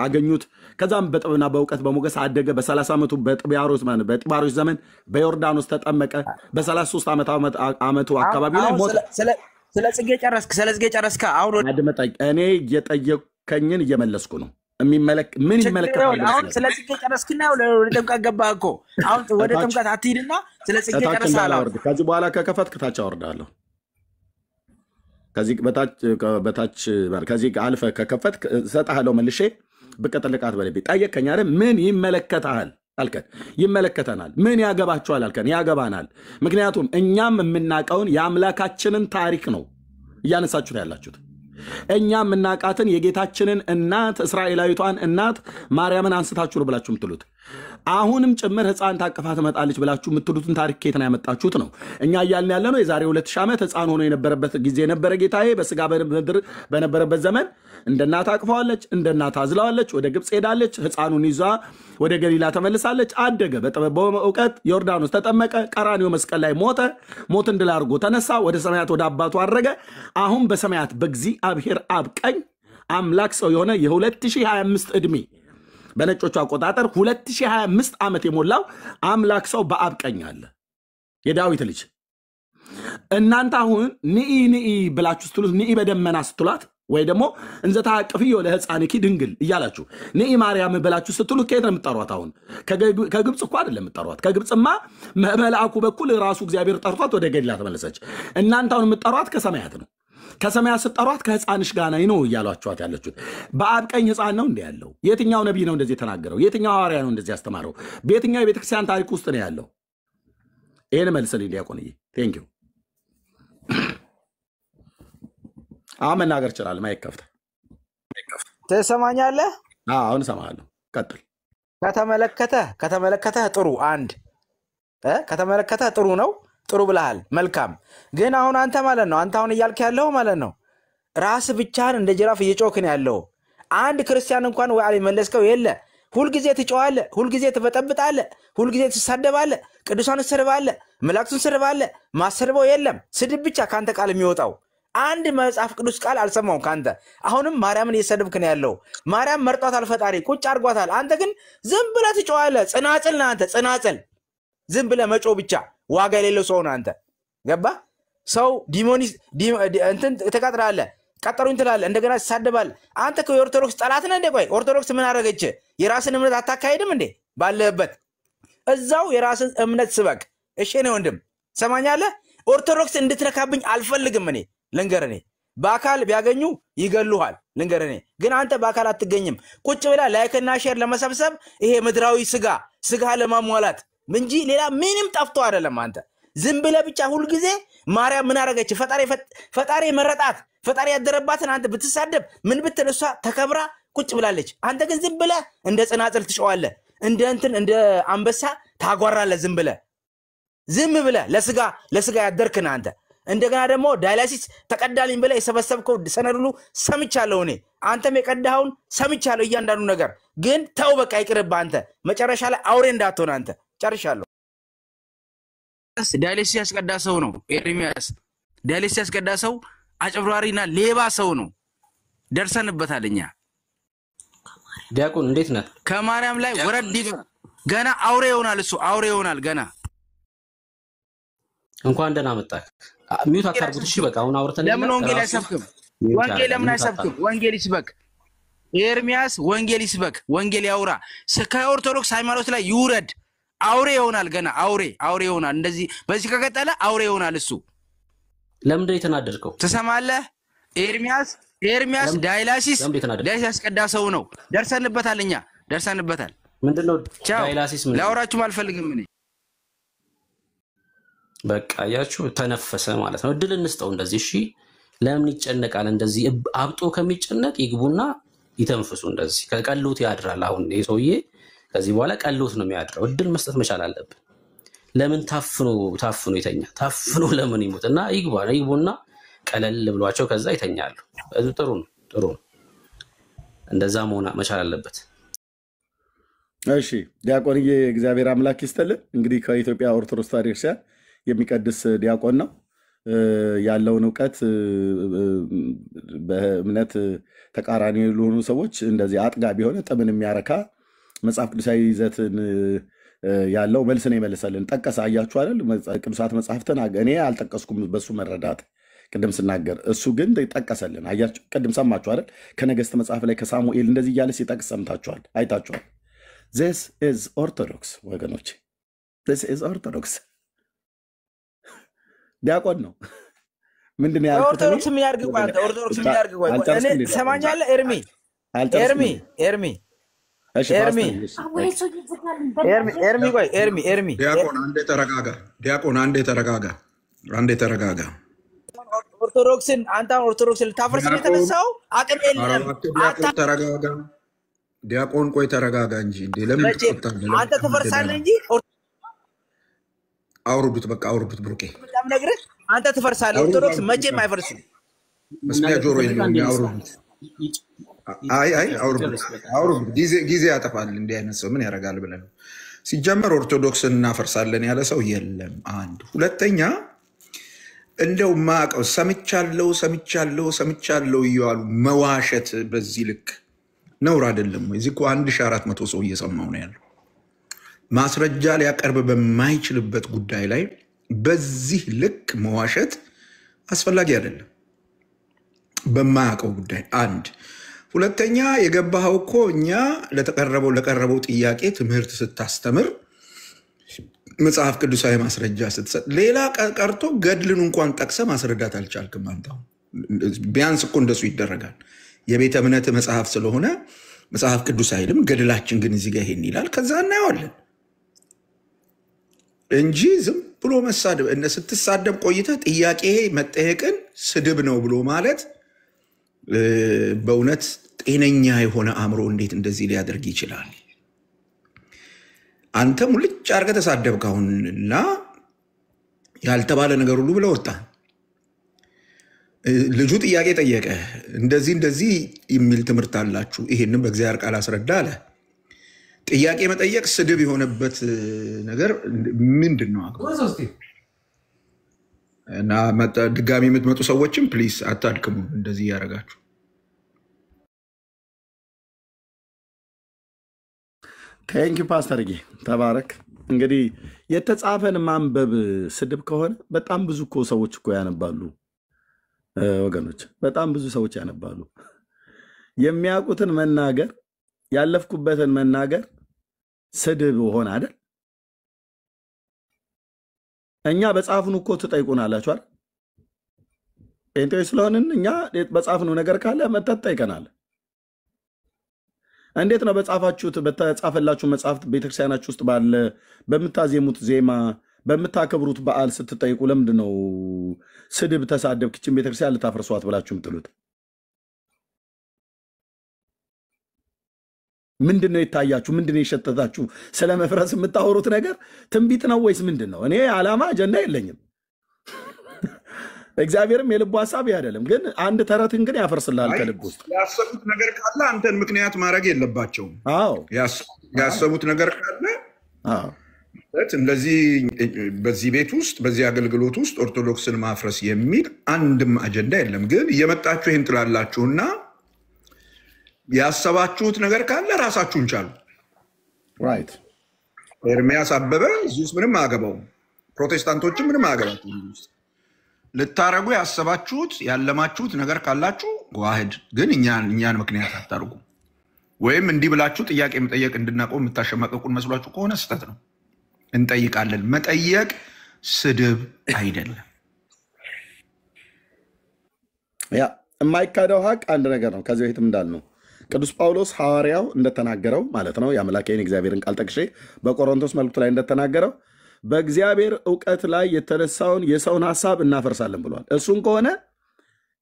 አገኙት። ከዛም በጥበብና በእውቀት በሞገስ አደገ። በ30 ዓመቱ በጢባሮስ ዘመን በዮርዳኖስ ተጠመቀ። በ33 ዓመቱ አካባቢ ላይ ሞተ። ስለ ጽጌ ጨረስክ? አሁን አድመጣኝ። እኔ እየጠየከኝን እየመለስኩ ነው። ምን ይመለከታል? አሁን ስለ ጽጌ ጨረስክና ወደ ጥምቀት ገባህ እኮ። አሁን ወደ ጥምቀት አትሂድና ስለ ጽጌ ጨርሰሃል። ከዚህ በኋላ ከከፈትክ ታች አወርዳለሁ። ከዚህ አልፈህ ከከፈትክ እሰጥሃለሁ መልሼ። ብቅ ጥልቅ አትበለብኝ። ጠየከኝ አይደል? ምን ይመለከታል አልከን። ይመለከተናል። ምን ያገባችኋል አልከን። ያገባናል። ምክንያቱም እኛም የምናውቀውን የአምላካችንን ታሪክ ነው እያነሳችሁት ያላችሁት። እኛ የምናውቃትን የጌታችንን እናት እስራኤላዊቷን እናት ማርያምን አንስታችሁ ነው ብላችሁ የምትሉት። አሁንም ጭምር ሕፃን ታቅፋ ትመጣለች ብላችሁ የምትሉትን ታሪክ ከየት ነው ያመጣችሁት ነው። እኛ እያልን ያለ ነው የዛሬ 2000 ዓመት ሕፃን ሆኖ የነበረበት ጊዜ የነበረ ጌታዬ በስጋ በምድር በነበረበት ዘመን እንደ እናት አቅፈዋለች፣ እንደ እናት አዝለዋለች፣ ወደ ግብፅ ሄዳለች፣ ሕፃኑን ይዛ ወደ ገሊላ ተመልሳለች፣ አደገ፣ በጥበብ በእውቀት ዮርዳኖስ ተጠመቀ፣ ቀራንዮ መስቀል ላይ ሞተ፣ ሞትን ድል አድርጎ ተነሳ፣ ወደ ሰማያት ወደ አባቱ አረገ። አሁን በሰማያት በእግዚአብሔር አብ ቀኝ አምላክ ሰው የሆነ የ2025 ዕድሜ በነጮቹ አቆጣጠር 2025 ዓመት የሞላው አምላክ ሰው በአብ ቀኝ አለ። የዳዊት ልጅ እናንተ አሁን ንኢ ብላችሁ ስትሉት ንኢ በደመና ስትሏት ወይ ደግሞ እንዘ ተሐቅፍዮ ለሕፃንኪ ድንግል እያላችሁ ንኢ ማርያም ብላችሁ ስትሉ ከየት ነው የምትጠሯት? አሁን ከግብፅ እኮ አይደለም የምትጠሯት። ከግብፅማ መልአኩ በኩል ራሱ እግዚአብሔር ጠርቷት ወደ ገሊላ ተመለሰች። እናንተ አሁን የምትጠሯት ከሰማያት ነው። ከሰማያት ስትጠሯት ከሕፃንሽ ጋር ነው እያሏችኋት ያለችሁት። በአብ ቀኝ ሕፃን ነው እንደ ያለው? የትኛው ነቢይ ነው እንደዚህ የተናገረው? የትኛው ሐዋርያ ነው እንደዚህ ያስተማረው? በየትኛው የቤተክርስቲያን ታሪክ ውስጥ ነው ያለው? ይህን መልስልኝ ዲያቆንዬ። ቴንኪው። አሁን መናገር እችላለሁ። ማይክ ከፍተህ ትሰማኛለህ? አሁን እሰማለሁ። ቀጥል። ከተመለከተህ ጥሩ ከተመለከተህ ጥሩ ነው። ጥሩ ብለሃል። መልካም። ግን አሁን አንተ ማለት ነው አንተ አሁን እያልክ ያለው ማለት ነው ራስ ብቻህን እንደ ጅራፍ እየጮክን ያለው አንድ ክርስቲያን እንኳን ወይ አልመለስከው የለ። ሁልጊዜ ትጮኻለህ፣ ሁልጊዜ ትበጠብጣለህ፣ ሁልጊዜ ትሳደባለህ፣ ቅዱሳን ትሰድባለህ፣ መላእክቱን ትሰድባለህ። ማሰድበው የለም። ስድብ ብቻ ካንተ ቃል የሚወጣው አንድ መጽሐፍ ቅዱስ ቃል አልሰማውም ካንተ። አሁንም ማርያምን እየሰደብክ ነው ያለው። ማርያም መርጧታል ፈጣሪ፣ ቁጭ አድርጓታል። አንተ ግን ዝም ብለህ ትጮኻለህ። ጽናጽል ነህ አንተ፣ ጽናጽል። ዝም ብለህ መጮ ብቻ ዋጋ የሌለው ሰው ነው አንተ። ገባ? ሰው ዲሞኒስ እንትን ተቀጥራለህ፣ ቀጠሩኝ ትላለህ፣ እንደገና ትሳደባለህ። አንተ እኮ የኦርቶዶክስ ጠላት ነህ እንዴ? ቆይ ኦርቶዶክስ ምን አደረገች? የራስን እምነት አታካሄድም እንዴ? ባለህበት እዛው የራስን እምነት ስበክ። እሺ ነው ወንድም፣ ሰማኛለህ? ኦርቶዶክስ እንድትነካብኝ አልፈልግም። እኔ ልንገር፣ እኔ በአካል ቢያገኙ ይገሉሃል። ልንገር፣ እኔ ግን አንተ በአካል አትገኝም። ቁጭ ብላ ላይክና ሼር ለመሰብሰብ ይሄ ምድራዊ ስጋ ለማሟላት እንጂ ሌላ ምንም ጠፍቶ አይደለም። አንተ ዝም ብለህ ብቻ ሁልጊዜ ማርያም ምን አደረገች? ፈጣሪ መረጣት፣ ፈጣሪ ያደረባትን አንተ ብትሳደብ ምን ብትል እሷ ተከብራ ቁጭ ብላለች። አንተ ግን ዝም ብለህ እንደ ጽናጽል ትጮኻለህ፣ እንደ አንበሳ ታጓራለህ። ዝም ብለህ ለስጋ ያደርክን አንተ። እንደገና ደግሞ ዳያሊሲስ ተቀዳልኝ ብለህ የሰበሰብከው ሰነድ ሁሉ ሰምቻለሁ እኔ። አንተም የቀዳኸውን ሰምቻለሁ እያንዳንዱ ነገር። ግን ተው በቃ ይቅርብህ አንተ። መጨረሻ ላይ አውሬ እንዳትሆን አንተ። ጨርሻለሁ። ዳያሊሲስ ያስቀዳ ሰው ነው ኤርሚያስ። ዳያሊሲስ ያስቀዳ ሰው አጭብራሪና ሌባ ሰው ነው። ደርሰንበታል እኛ። ዲያቆን እንዴት ነህ? ከማርያም ላይ ወረድ ገና አውሬ ይሆናል እሱ፣ አውሬ ይሆናል ገና። እንኳን ደህና መጣህ። ሚውት አታርጉት እሺ። በቃ አሁን አውርተን ለምን ወንጌል አይሰብክም? ወንጌል ለምን አይሰብክም? ወንጌል ይስበክ ኤርሚያስ፣ ወንጌል ይስበክ፣ ወንጌል ያውራ። ከኦርቶዶክስ ሃይማኖት ላይ ይውረድ። አውሬ ይሆናል ገና፣ አውሬ ይሆናል። እንደዚህ በዚህ ከቀጠለ አውሬ ይሆናል እሱ። ለምንድን ነው የተናደድከው? ትሰማለህ? ኤርሚያስ ዳያሊሲስ ያስቀዳ ሰው ነው። ደርሰንበታል እኛ፣ ደርሰንበታል። ምንድነው ዳያሊሲስ? ምን ላውራችሁም አልፈልግም እኔ። በቃ ያችሁ ተነፈሰ ማለት ነው። እድል እንስጠው እንደዚህ። እሺ ለምን ይጨነቃል? እንደዚህ አብጦ ከሚጨነቅ ይግቡና ይተንፍሱ። እንደዚህ ከቀሎት ያድራል። አሁን ይሄ ሰውዬ ከዚህ በኋላ ቀሎት ነው የሚያድረው። እድል መስጠት መቻል አለብን። ለምን ታፍኖ ይተኛ? ታፍኖ ለምን ይሞትና ይግቡና ቀለል ብሏቸው ከዛ ይተኛሉ። ጥሩ ነው። እንደዛ መሆን መቻል አለበት። እሺ ዲያቆንዬ እግዚአብሔር አምላክ ይስጥልን። እንግዲህ ከኢትዮጵያ ኦርቶዶክስ ተዋሕዶ ቤተክርስቲያን የሚቀድስ ዲያቆን ነው። ያለውን እውቀት በእምነት ተቃራኒ ለሆኑ ሰዎች እንደዚህ አጥጋቢ የሆነ ጥምን የሚያረካ መጽሐፍ ቅዱሳዊ ይዘትን ያለው መልስን ይመልሰልን። ጠቀሰ። አያችሁ አይደል? ቅዱሳት መጽሐፍትን እኔ አልጠቀስኩም በሱ መረዳት ቅድም ስናገር፣ እሱ ግን ጠቀሰልን። አያችሁ፣ ቅድም ሰማችሁ አይደል? ከነገሥት መጽሐፍ ላይ ከሳሙኤል እንደዚህ እያለ ሲጠቅስ ሰምታችኋል፣ አይታችኋል። ዚስ ኢዝ ኦርቶዶክስ ወገኖች፣ ዚስ ኢዝ ኦርቶዶክስ። ዲያቆን ነው። ምንድን ነው ያልኩት? ኦርቶዶክስ የሚያርግ ቋንቋ ኦርቶዶክስ የሚያርግ ቋንቋ እኔ ሰማኛለህ። ኤርሚ ዲያቆን አንዴ ተረጋጋ። ኦርቶዶክስን አንተ ኦርቶዶክስን ልታፈርስ ነው የተነሳው? አቅም የለም። ዲያቆን ቆይ ተረጋጋ እንጂ ለምን ትቆጣለህ? አንተ ትፈርሳለህ እንጂ አውርዱት፣ በቃ አውርዱት። ብሩኬ በጣም ነግረህ አንተ ትፈርሳለህ። ኦርቶዶክስ መቼም አይፈርስም። መስሚያ ጆሮ የለውም። አውርዱት። አይ አውርዱት። ጊዜ ያጠፋል። እንዲህ አይነት ሰው ምን ያደርጋል ብለን ሲጀመር ኦርቶዶክስን እናፈርሳለን ያለ ሰው የለም። አንድ ሁለተኛ እንደው ማቀው ሰምቻለሁ እያሉ መዋሸት በዚህ ልክ ነውር አይደለም ወይ? እዚህ እኮ 1400 ሰው እየሰማው ነው ያለው። ማስረጃ ሊያቀርብ በማይችልበት ጉዳይ ላይ በዚህ ልክ መዋሸት አስፈላጊ አይደለም፣ በማያውቀው ጉዳይ። አንድ ሁለተኛ የገባኸው እኮ እኛ ለቀረበው ጥያቄ ትምህርት ስታስተምር መጽሐፍ ቅዱሳዊ ማስረጃ ስትሰጥ ሌላ ቀርቶ ገድልን እንኳን ጠቅሰ ማስረዳት አልቻልክም አንተ። ቢያንስ እኮ እንደሱ ይደረጋል። የቤተ እምነት መጽሐፍ ስለሆነ መጽሐፍ ቅዱስ አይልም፣ ገድላችን ግን እዚህ ጋር ይሄን ይላል፣ ከዛ እናየዋለን እንጂ ዝም ብሎ መሳደብ። ስትሳደብ ቆይተህ ጥያቄ መጠየቅን ስድብ ነው ብሎ ማለት በእውነት ጤነኛ የሆነ አእምሮ እንዴት እንደዚህ ሊያደርግ ይችላል? አንተ ሙልጭ አድርገህ ተሳደብክ አሁንና ያልተባለ ነገር ሁሉ ብለህ ወጣ። ልጁ ጥያቄ ጠየቀ፣ እንደዚህ የሚል ትምህርት አላችሁ፣ ይሄንን በእግዚአብሔር ቃል አስረዳ አለ። ጥያቄ መጠየቅ ስድብ የሆነበት ነገር ምንድን ነው? እና ድጋሚ የምትመጡ ሰዎችም ፕሊስ አታድክሙ እንደዚህ እያደረጋችሁ። ቴንኪ ፓስተር ጌ ተባረክ። እንግዲህ የተጻፈን ማንበብ ስድብ ከሆነ በጣም ብዙ እኮ ሰዎች እኮ ያነባሉ ወገኖች፣ በጣም ብዙ ሰዎች ያነባሉ። የሚያውቁትን መናገር ያለፍኩበትን መናገር ስድብ ሆነ አይደል? እኛ በጻፍኑ እኮ ትጠይቁናላችሁ አይደል? ጴንጤዎች ስለሆንን እኛ በጻፍኑ ነገር ካለ መጠጥ ጠይቀናል። እንዴት ነው በጻፋችሁት በተጻፈላችሁ መጽሐፍት ቤተክርስቲያናችሁ ውስጥ ባለ በምታዜሙት ዜማ በምታከብሩት በዓል ስትጠይቁ ለምንድን ነው ስድብ ተሳደብክ ይህችን ቤተክርስቲያን ልታፈርሷት ብላችሁ የምትሉት? ምንድን ነው የታያችሁ? ምንድን ነው የሸተታችሁ? ስለ መፍረስ የምታወሩት ነገር ትንቢት ነው ወይስ ምንድን ነው? እኔ ዓላማ አጀንዳ የለኝም። እግዚአብሔርም የልቡ ሀሳብ አይደለም። ግን አንድ ተረትን ግን ያፈርስልሃል ከልብ ውስጥ። ያሰቡት ነገር ካለ አንተን ምክንያት ማድረግ የለባቸውም። ያሰቡት ነገር ካለ እንደዚህ በዚህ ቤት ውስጥ በዚህ አገልግሎት ውስጥ ኦርቶዶክስን ማፍረስ የሚል አንድም አጀንዳ የለም። ግን እየመጣችሁ ይህን ትላላችሁና ያሰባችሁት ነገር ካለ ራሳችሁን ቻሉ። ኤርሚያስ አበበ እዚህ ውስጥ ምንም አያገባውም። ፕሮቴስታንቶችም ምንም አያገባቸው። ልታረጉ ያሰባችሁት ያለማችሁት ነገር ካላችሁ ዋህድ፣ ግን እኛን ምክንያት አታርጉ። ወይም እንዲህ ብላችሁ ጥያቄ መጠየቅ እንድናቆም የምታሸማቀቁን መስሏችሁ ከሆነ ስህተት ነው። እንጠይቃለን። መጠየቅ ስድብ አይደለም። ያ የማይካደው ሀቅ አንድ ነገር ነው። ከዚህ በፊትም እንዳልነው ቅዱስ ጳውሎስ ሐዋርያው እንደተናገረው ማለት ነው የአምላኬን እግዚአብሔርን ቃል ጠቅሼ በቆሮንቶስ መልእክቱ ላይ እንደተናገረው በእግዚአብሔር እውቀት ላይ የተነሳውን የሰውን ሀሳብ እናፈርሳለን ብሏል። እሱን ከሆነ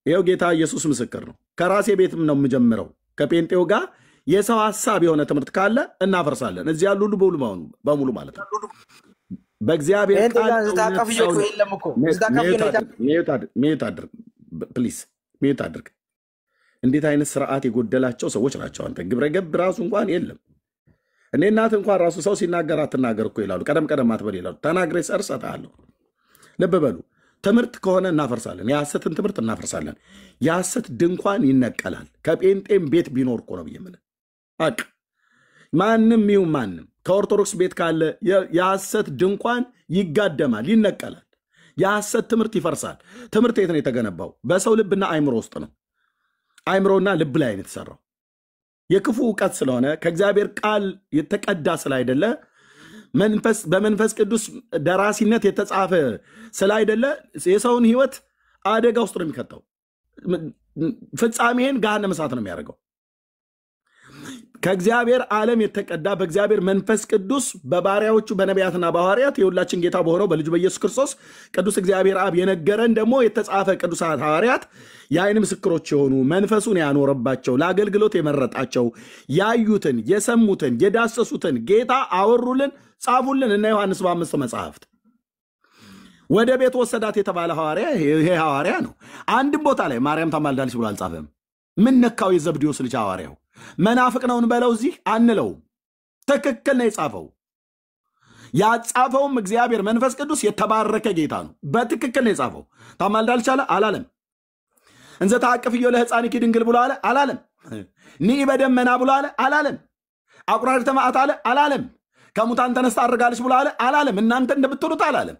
ይኸው ጌታ ኢየሱስ ምስክር ነው። ከራሴ ቤትም ነው የምጀምረው። ከጴንጤው ጋር የሰው ሀሳብ የሆነ ትምህርት ካለ እናፈርሳለን። እዚህ ያሉ ሁሉ በሙሉ ማለት ነው በእግዚአብሔር ቃል ሚዩት አድርግ። እንዴት አይነት ስርዓት የጎደላቸው ሰዎች ናቸው! አንተ ግብረ ገብ ራሱ እንኳን የለም። እኔ እናት እንኳን ራሱ ሰው ሲናገር አትናገር እኮ ይላሉ። ቀደም አትበል ይላሉ። ተናግሬ ሰርሰታለሁ። ልብ በሉ። ትምህርት ከሆነ እናፈርሳለን። የሐሰትን ትምህርት እናፈርሳለን። የሐሰት ድንኳን ይነቀላል። ከጴንጤም ቤት ቢኖር እኮ ነው ብዬ የምልህ። በቃ ማንም ይሁን ማንም ከኦርቶዶክስ ቤት ካለ የሐሰት ድንኳን ይጋደማል፣ ይነቀላል። የሐሰት ትምህርት ይፈርሳል። ትምህርት የት ነው የተገነባው? በሰው ልብና አይምሮ ውስጥ ነው። አይምሮና ልብ ላይ ነው የተሰራው። የክፉ እውቀት ስለሆነ ከእግዚአብሔር ቃል የተቀዳ ስላይደለ በመንፈስ ቅዱስ ደራሲነት የተጻፈ ስላይደለ የሰውን ሕይወት አደጋ ውስጥ ነው የሚከተው። ፍጻሜን ገሃነመ እሳት ነው የሚያደርገው። ከእግዚአብሔር ዓለም የተቀዳ በእግዚአብሔር መንፈስ ቅዱስ በባሪያዎቹ በነቢያትና በሐዋርያት የሁላችን ጌታ በሆነው በልጁ በኢየሱስ ክርስቶስ ቅዱስ እግዚአብሔር አብ የነገረን ደግሞ የተጻፈ ቅዱሳት ሐዋርያት የዓይን ምስክሮች የሆኑ መንፈሱን ያኖረባቸው ለአገልግሎት የመረጣቸው ያዩትን የሰሙትን የዳሰሱትን ጌታ አወሩልን፣ ጻፉልን እና ዮሐንስ በ5 መጽሐፍት ወደ ቤት ወሰዳት የተባለ ሐዋርያ ይሄ ሐዋርያ ነው። አንድም ቦታ ላይ ማርያም ታማልዳለች ብሎ አልጻፈም። ምን ነካው? የዘብዴዎስ ልጅ ሐዋርያው መናፍቅ ነውን በለው እዚህ አንለውም። ትክክል ነው የጻፈው። ያጻፈውም እግዚአብሔር መንፈስ ቅዱስ የተባረከ ጌታ ነው። በትክክል ነው የጻፈው። ታማልዳለች አለ አላለም? እንዘ ተአቅፍዮ ለሕፃንኪ ድንግል ብሎ አለ አላለም? ንኢ በደመና ብሎ አለ አላለም? አቁራሪተ መዓት አለ አላለም? ከሙታን ተነስታ አድርጋለች ብሎ አለ አላለም? እናንተ እንደምትሉት አላለም።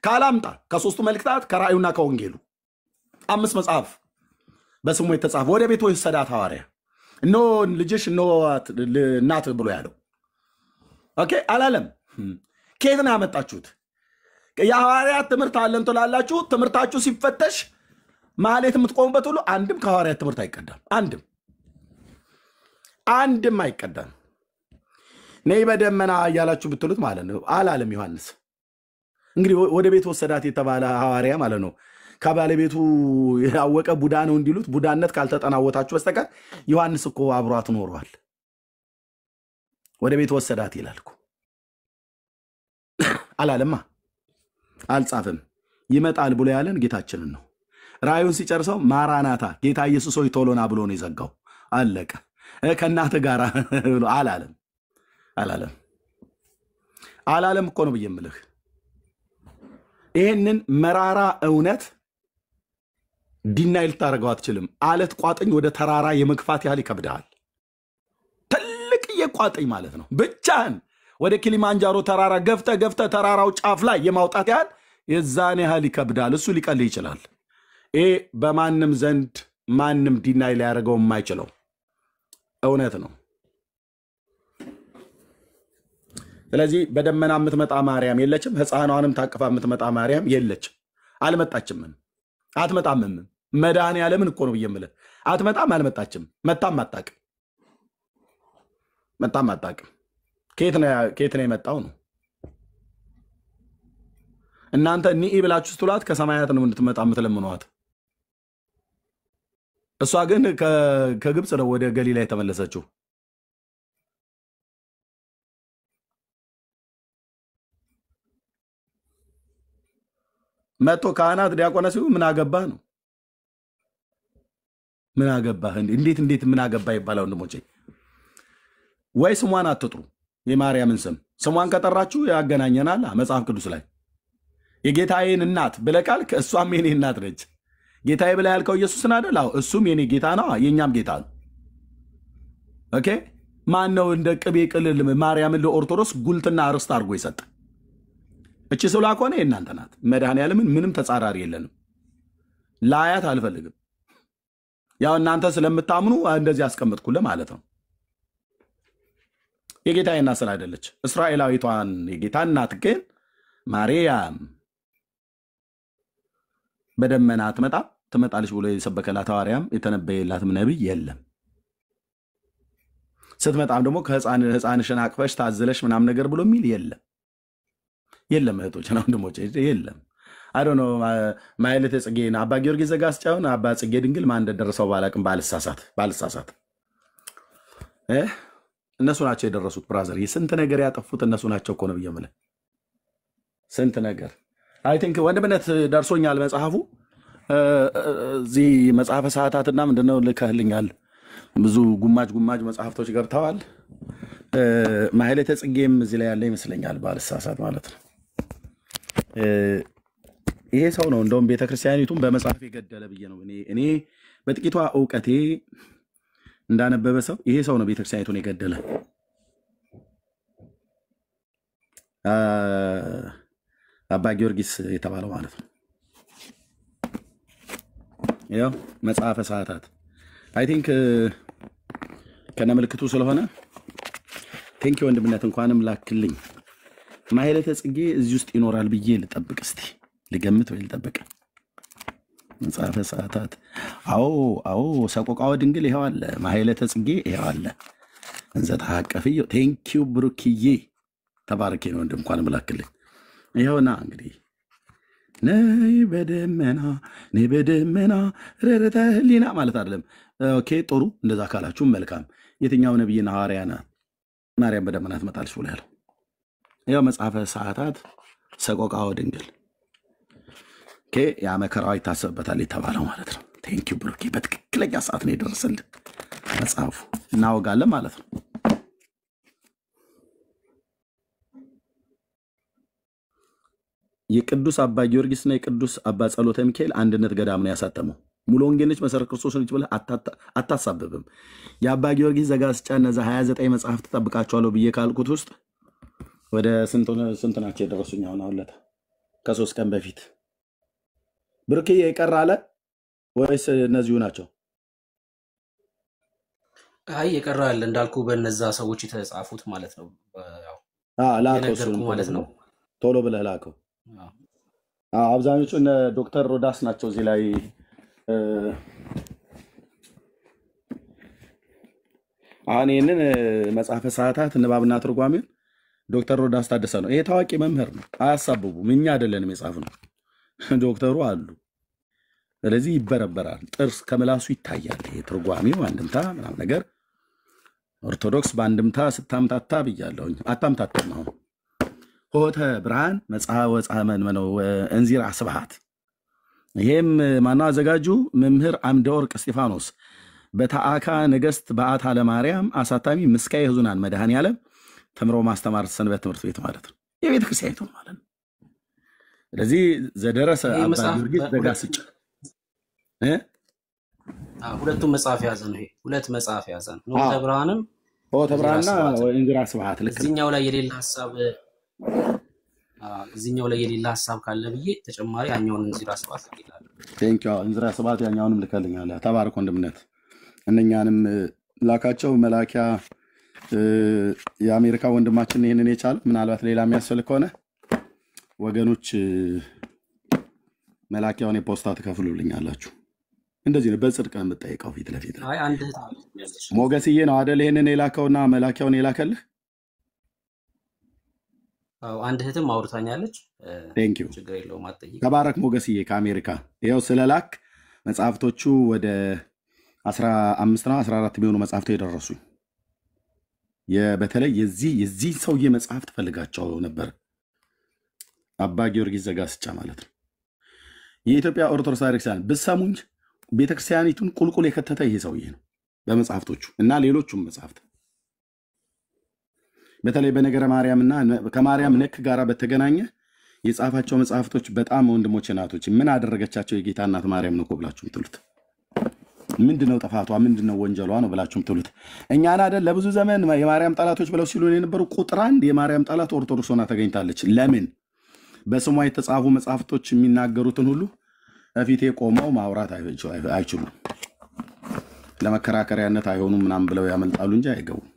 ካላምጣ ከሶስቱ መልእክታት ከራእዩና ከወንጌሉ 5 መጽሐፍ በስሙ የተጻፈ ወደ ቤት ወሰዳት ሐዋርያ እኖ ልጅሽ እኖ እናት ብሎ ያለው ኦኬ አላለም። ከየት ነው ያመጣችሁት? የሐዋርያት ትምህርት አለን ትላላችሁ። ትምህርታችሁ ሲፈተሽ ማለት የምትቆሙበት ሁሉ አንድም ከሐዋርያት ትምህርት አይቀዳም። አንድም አይቀዳም። ነይ በደመና እያላችሁ ብትሉት ማለት ነው አላለም ዮሐንስ። እንግዲህ ወደ ቤት ወሰዳት የተባለ ሐዋርያ ማለት ነው ከባለቤቱ ያወቀ ቡዳ ነው እንዲሉት ቡዳነት ካልተጠናወታችሁ በስተቀር ዮሐንስ እኮ አብሯት ኖሯል። ወደ ቤት ወሰዳት ይላል እኮ አላለማ፣ አልጻፈም። ይመጣል ብሎ ያለን ጌታችንን ነው። ራእዩን ሲጨርሰው ማራናታ ጌታ ኢየሱስ ሆይ ቶሎና ብሎ ነው የዘጋው። አለቀ። ከእናትህ ጋር ብሎ አላለም እኮ ነው ብዬ የምልህ። ይህንን መራራ እውነት ዲናይ ልታደርገው አትችልም። አለት ቋጥኝ ወደ ተራራ የመግፋት ያህል ይከብድሃል። ትልቅዬ ቋጥኝ ማለት ነው። ብቻህን ወደ ኪሊማንጃሮ ተራራ ገፍተ ተራራው ጫፍ ላይ የማውጣት ያህል የዛን ያህል ይከብዳል። እሱ ሊቀልህ ይችላል። ይሄ በማንም ዘንድ ማንም ዲናይ ሊያደርገው የማይችለው እውነት ነው። ስለዚህ በደመና የምትመጣ ማርያም የለችም። ሕፃኗንም ታቅፋ የምትመጣ ማርያም የለችም። አልመጣችምም፣ አትመጣምም። መድኃኔዓለምን እኮ ነው ብዬ የምልህ። አትመጣም፣ አልመጣችም፣ መጣም አታውቅም። ከየት ነው የመጣው ነው? እናንተ ኒኢ ብላችሁ ስትሏት ከሰማያት ነው እንድትመጣ የምትለምኗት። እሷ ግን ከግብፅ ነው ወደ ገሊላ የተመለሰችው። መጥቶ ካህናት ዲያቆና ሲሉ ምን አገባህ ነው? ምን አገባህ? እንዴት ምን አገባህ ይባላል? ወንድሞቼ ወይ ስሟን አትጥሩ። የማርያምን ስሟን ከጠራችሁ ያገናኘናል። መጽሐፍ ቅዱስ ላይ የጌታዬን እናት ብለህ ካልክ እሷም የኔ እናት ነች። ጌታዬ ብለህ ያልከው ኢየሱስን አይደል? አዎ እሱም የኔ ጌታ ነው፣ የኛም ጌታ ነው። ኦኬ ማን ነው እንደ ቅቤ ቅልል ማርያምን ለኦርቶዶክስ ጉልትና ርስት አድርጎ ይሰጥ? እቺ ስላ ከሆነ የእናንተ ናት። መድኃኔዓለምን ምንም ተጻራሪ የለንም። ላያት አልፈልግም። ያው እናንተ ስለምታምኑ እንደዚህ ያስቀምጥኩልህ ማለት ነው። የጌታዬ እናት ስላይደለች እስራኤላዊቷን የጌታ እናት ግን ማርያም በደመና ትመጣለች ብሎ የሰበከላት ሐዋርያም የተነበየላትም ነቢይ የለም። ስትመጣም ደግሞ ከሕፃንሽን አቅፈሽ ታዝለሽ ምናምን ነገር ብሎ የሚል የለም። እህቶች ነው ወንድሞቼ የለም። አይ ዶንት ኖ ማይለተ ጽጌና አባ ጊዮርጊስ ዘጋስጫውን አባ ጽጌ ድንግል ማን እንደደረሰው ባላቅም ባልሳሳት እነሱ ናቸው የደረሱት። ብራዘር የስንት ነገር ያጠፉት እነሱ ናቸው እኮ ነው ብየምለ ስንት ነገር አይ ቲንክ ወንድምነት ደርሶኛል መጽሐፉ እዚህ መጽሐፈ ሰዓታትና ምንድነው ልከህልኛል። ብዙ ጉማጅ መጽሐፍቶች ገብተዋል። ማህሌተ ጽጌም እዚህ ላይ ያለ ይመስለኛል ባልሳሳት ማለት ነው። ይሄ ሰው ነው እንደውም ቤተክርስቲያኒቱን በመጽሐፍ የገደለ ብዬ ነው እኔ በጥቂቷ እውቀቴ እንዳነበበ ሰው ይሄ ሰው ነው ቤተክርስቲያኒቱን የገደለ። አባ ጊዮርጊስ የተባለው ማለት ነው። ያው መጽሐፈ ሰዓታት አይ ቲንክ ከነ ምልክቱ ስለሆነ ቴንክ ዩ ወንድምነት እንኳንም ላክልኝ። ማህሌተ ጽጌ እዚህ ውስጥ ይኖራል ብዬ ልጠብቅ እስቲ ልገምት ወይ ልጠብቅ። መጽሐፈ ሰዓታት አዎ ሰቆቃወ ድንግል ይሄው አለ። ማህሌተ ጽጌ ይሄው አለ። እንዘ ተሐቀፍዮ ቴንክ ዩ ብሩክዬ ተባረክ ነው ወንድም እንኳንም ላክልኝ። ይሄውና እንግዲህ ነይ በደመና ረረተ ህሊና ማለት አይደለም። ኦኬ ጥሩ እንደዛ ካላችሁ መልካም። የትኛው ነብይና ሐዋርያና ማርያም በደመና ትመጣለች ብሎ ያለው ያው መጽሐፈ ሰዓታት ሰቆቃወ ድንግል ኦኬ ያ መከራው ይታሰብበታል የተባለው ማለት ነው። ቴንክ ዩ ብሩኬ በትክክለኛ ሰዓት ነው የደረሰልን መጽሐፉ እናወጋለን ማለት ነው። የቅዱስ አባ ጊዮርጊስና የቅዱስ አባ ጸሎተ ሚካኤል አንድነት ገዳም ነው ያሳተመው። ሙሉ ወንጌልነች መሰረት ክርስቶስ ነች ብለህ አታሳብብም። የአባ ጊዮርጊስ ዘጋስጫ እነዛ 29 መጽሐፍ ተጠብቃቸዋለሁ ብዬ ካልኩት ውስጥ ወደ ስንት ናቸው የደረሱኝ? አሁን ለታ ከ3 ቀን በፊት ብርክ ይቀራለ ወይስ እነዚሁ ናቸው? አይ ይቀራል እንዳልኩ በእነዛ ሰዎች የተጻፉት ማለት ነው። ያው ላከው ማለት ነው። ቶሎ ብለህ ላከው። አብዛኞቹ እነ ዶክተር ሮዳስ ናቸው እዚህ ላይ አሁን ይህንን መጽሐፈ ሰዓታት ንባብና ትርጓሜን ዶክተር ሮዳስ ታደሰ ነው። ይሄ ታዋቂ መምህር ነው። አያሳብቡም። እኛ አይደለንም የጻፍነው ዶክተሩ አሉ። ስለዚህ ይበረበራል። ጥርስ ከምላሱ ይታያል። ይሄ ትርጓሜው አንድምታ ምናምን ነገር ኦርቶዶክስ በአንድምታ ስታምታታ ብያለሁኝ። አታምታታም። አሁን ሆተ ብርሃን መጽሐመን ነው እንዚራ ስብሐት። ይሄም ማነው አዘጋጁ? መምህር አምደወርቅ እስጢፋኖስ በተአካ ነገስት በዓታ ለማርያም አሳታሚ ምስካየ ሕዙናን መድኃኔዓለም ተምሮ ማስተማር ሰንበት ትምህርት ቤት ማለት ነው። የቤተ ክርስቲያኒቱ ማለት ነው። ስለዚህ ዘደረሰ አባ ጊዮርጊስ ዘጋስጫ ሁለቱም መጽሐፍ ያዘ ነው። ይሄ ሁለት መጽሐፍ ያዘ ነው። ሆተ ብርሃንም ሆተ ብርሃንና እንዚራ ስብሐት ልክ እዚህኛው ላይ የሌላ ሐሳብ እዚህኛው ላይ የሌላ ሐሳብ ካለ ብዬ ተጨማሪ ያኛውን እንዚራ ስብሐት ይላል። ቴንክ ዩ እንዚራ ስብሐት ያኛውንም ልከልኛል። ተባረክ ወንድምነት። እነኛንም ላካቸው መላኪያ የአሜሪካ ወንድማችን ይሄንን የቻለ ምናልባት ሌላ የሚያስፈልግ ከሆነ ወገኖች መላኪያውን የፖስታ ትከፍሉልኛላችሁ። እንደዚህ ነው በጽድቅ ነው የምጠይቀው ፊት ለፊት። አይ አንድ እህት አለች ሞገስዬ ነው አይደል ይሄንን የላከውና መላኪያውን የላከልህ? አዎ አንድ እህትም አውርታኛለች። ቴንክ ዩ ችግር የለውም አትጠይቅ። ተባረክ ሞገስዬ ከአሜሪካ ይኸው ስለላክ መጽሐፍቶቹ ወደ 15 ነው 14 የሚሆኑ መጽሐፍቶች የደረሱኝ። በተለይ የዚህ ሰውዬ መጽሐፍ ትፈልጋቸው ነበር። አባ ጊዮርጊስ ዘጋስጫ ማለት ነው። የኢትዮጵያ ኦርቶዶክስ ቤተክርስቲያን ብትሰሙኝ ቤተክርስቲያኒቱን ቁልቁል የከተተ ይሄ ሰውዬ ነው በመጽሐፍቶቹ እና ሌሎቹም መጽሐፍት በተለይ በነገረ ማርያምና ከማርያም ነክ ጋራ በተገናኘ የጻፋቸው መጽሐፍቶች በጣም ወንድሞቼ እናቶች ምን አደረገቻቸው የጌታ እናት ማርያም ነው ብላችሁ ትሉት ምንድነው ጥፋቷ ምንድነው ወንጀሏ ነው ብላችሁ ትሉት እኛን አይደል ለብዙ ዘመን የማርያም ጠላቶች ብለው ሲሉ የነበሩ ቁጥር 1 የማርያም ጠላት ኦርቶዶክስ ሆና ተገኝታለች። ለምን? በስሟ የተጻፉ መጽሐፍቶች የሚናገሩትን ሁሉ እፊቴ ቆመው ማውራት አይችሉም። ለመከራከሪያነት አይሆኑም ምናምን ብለው ያመልጣሉ እንጂ አይገቡም።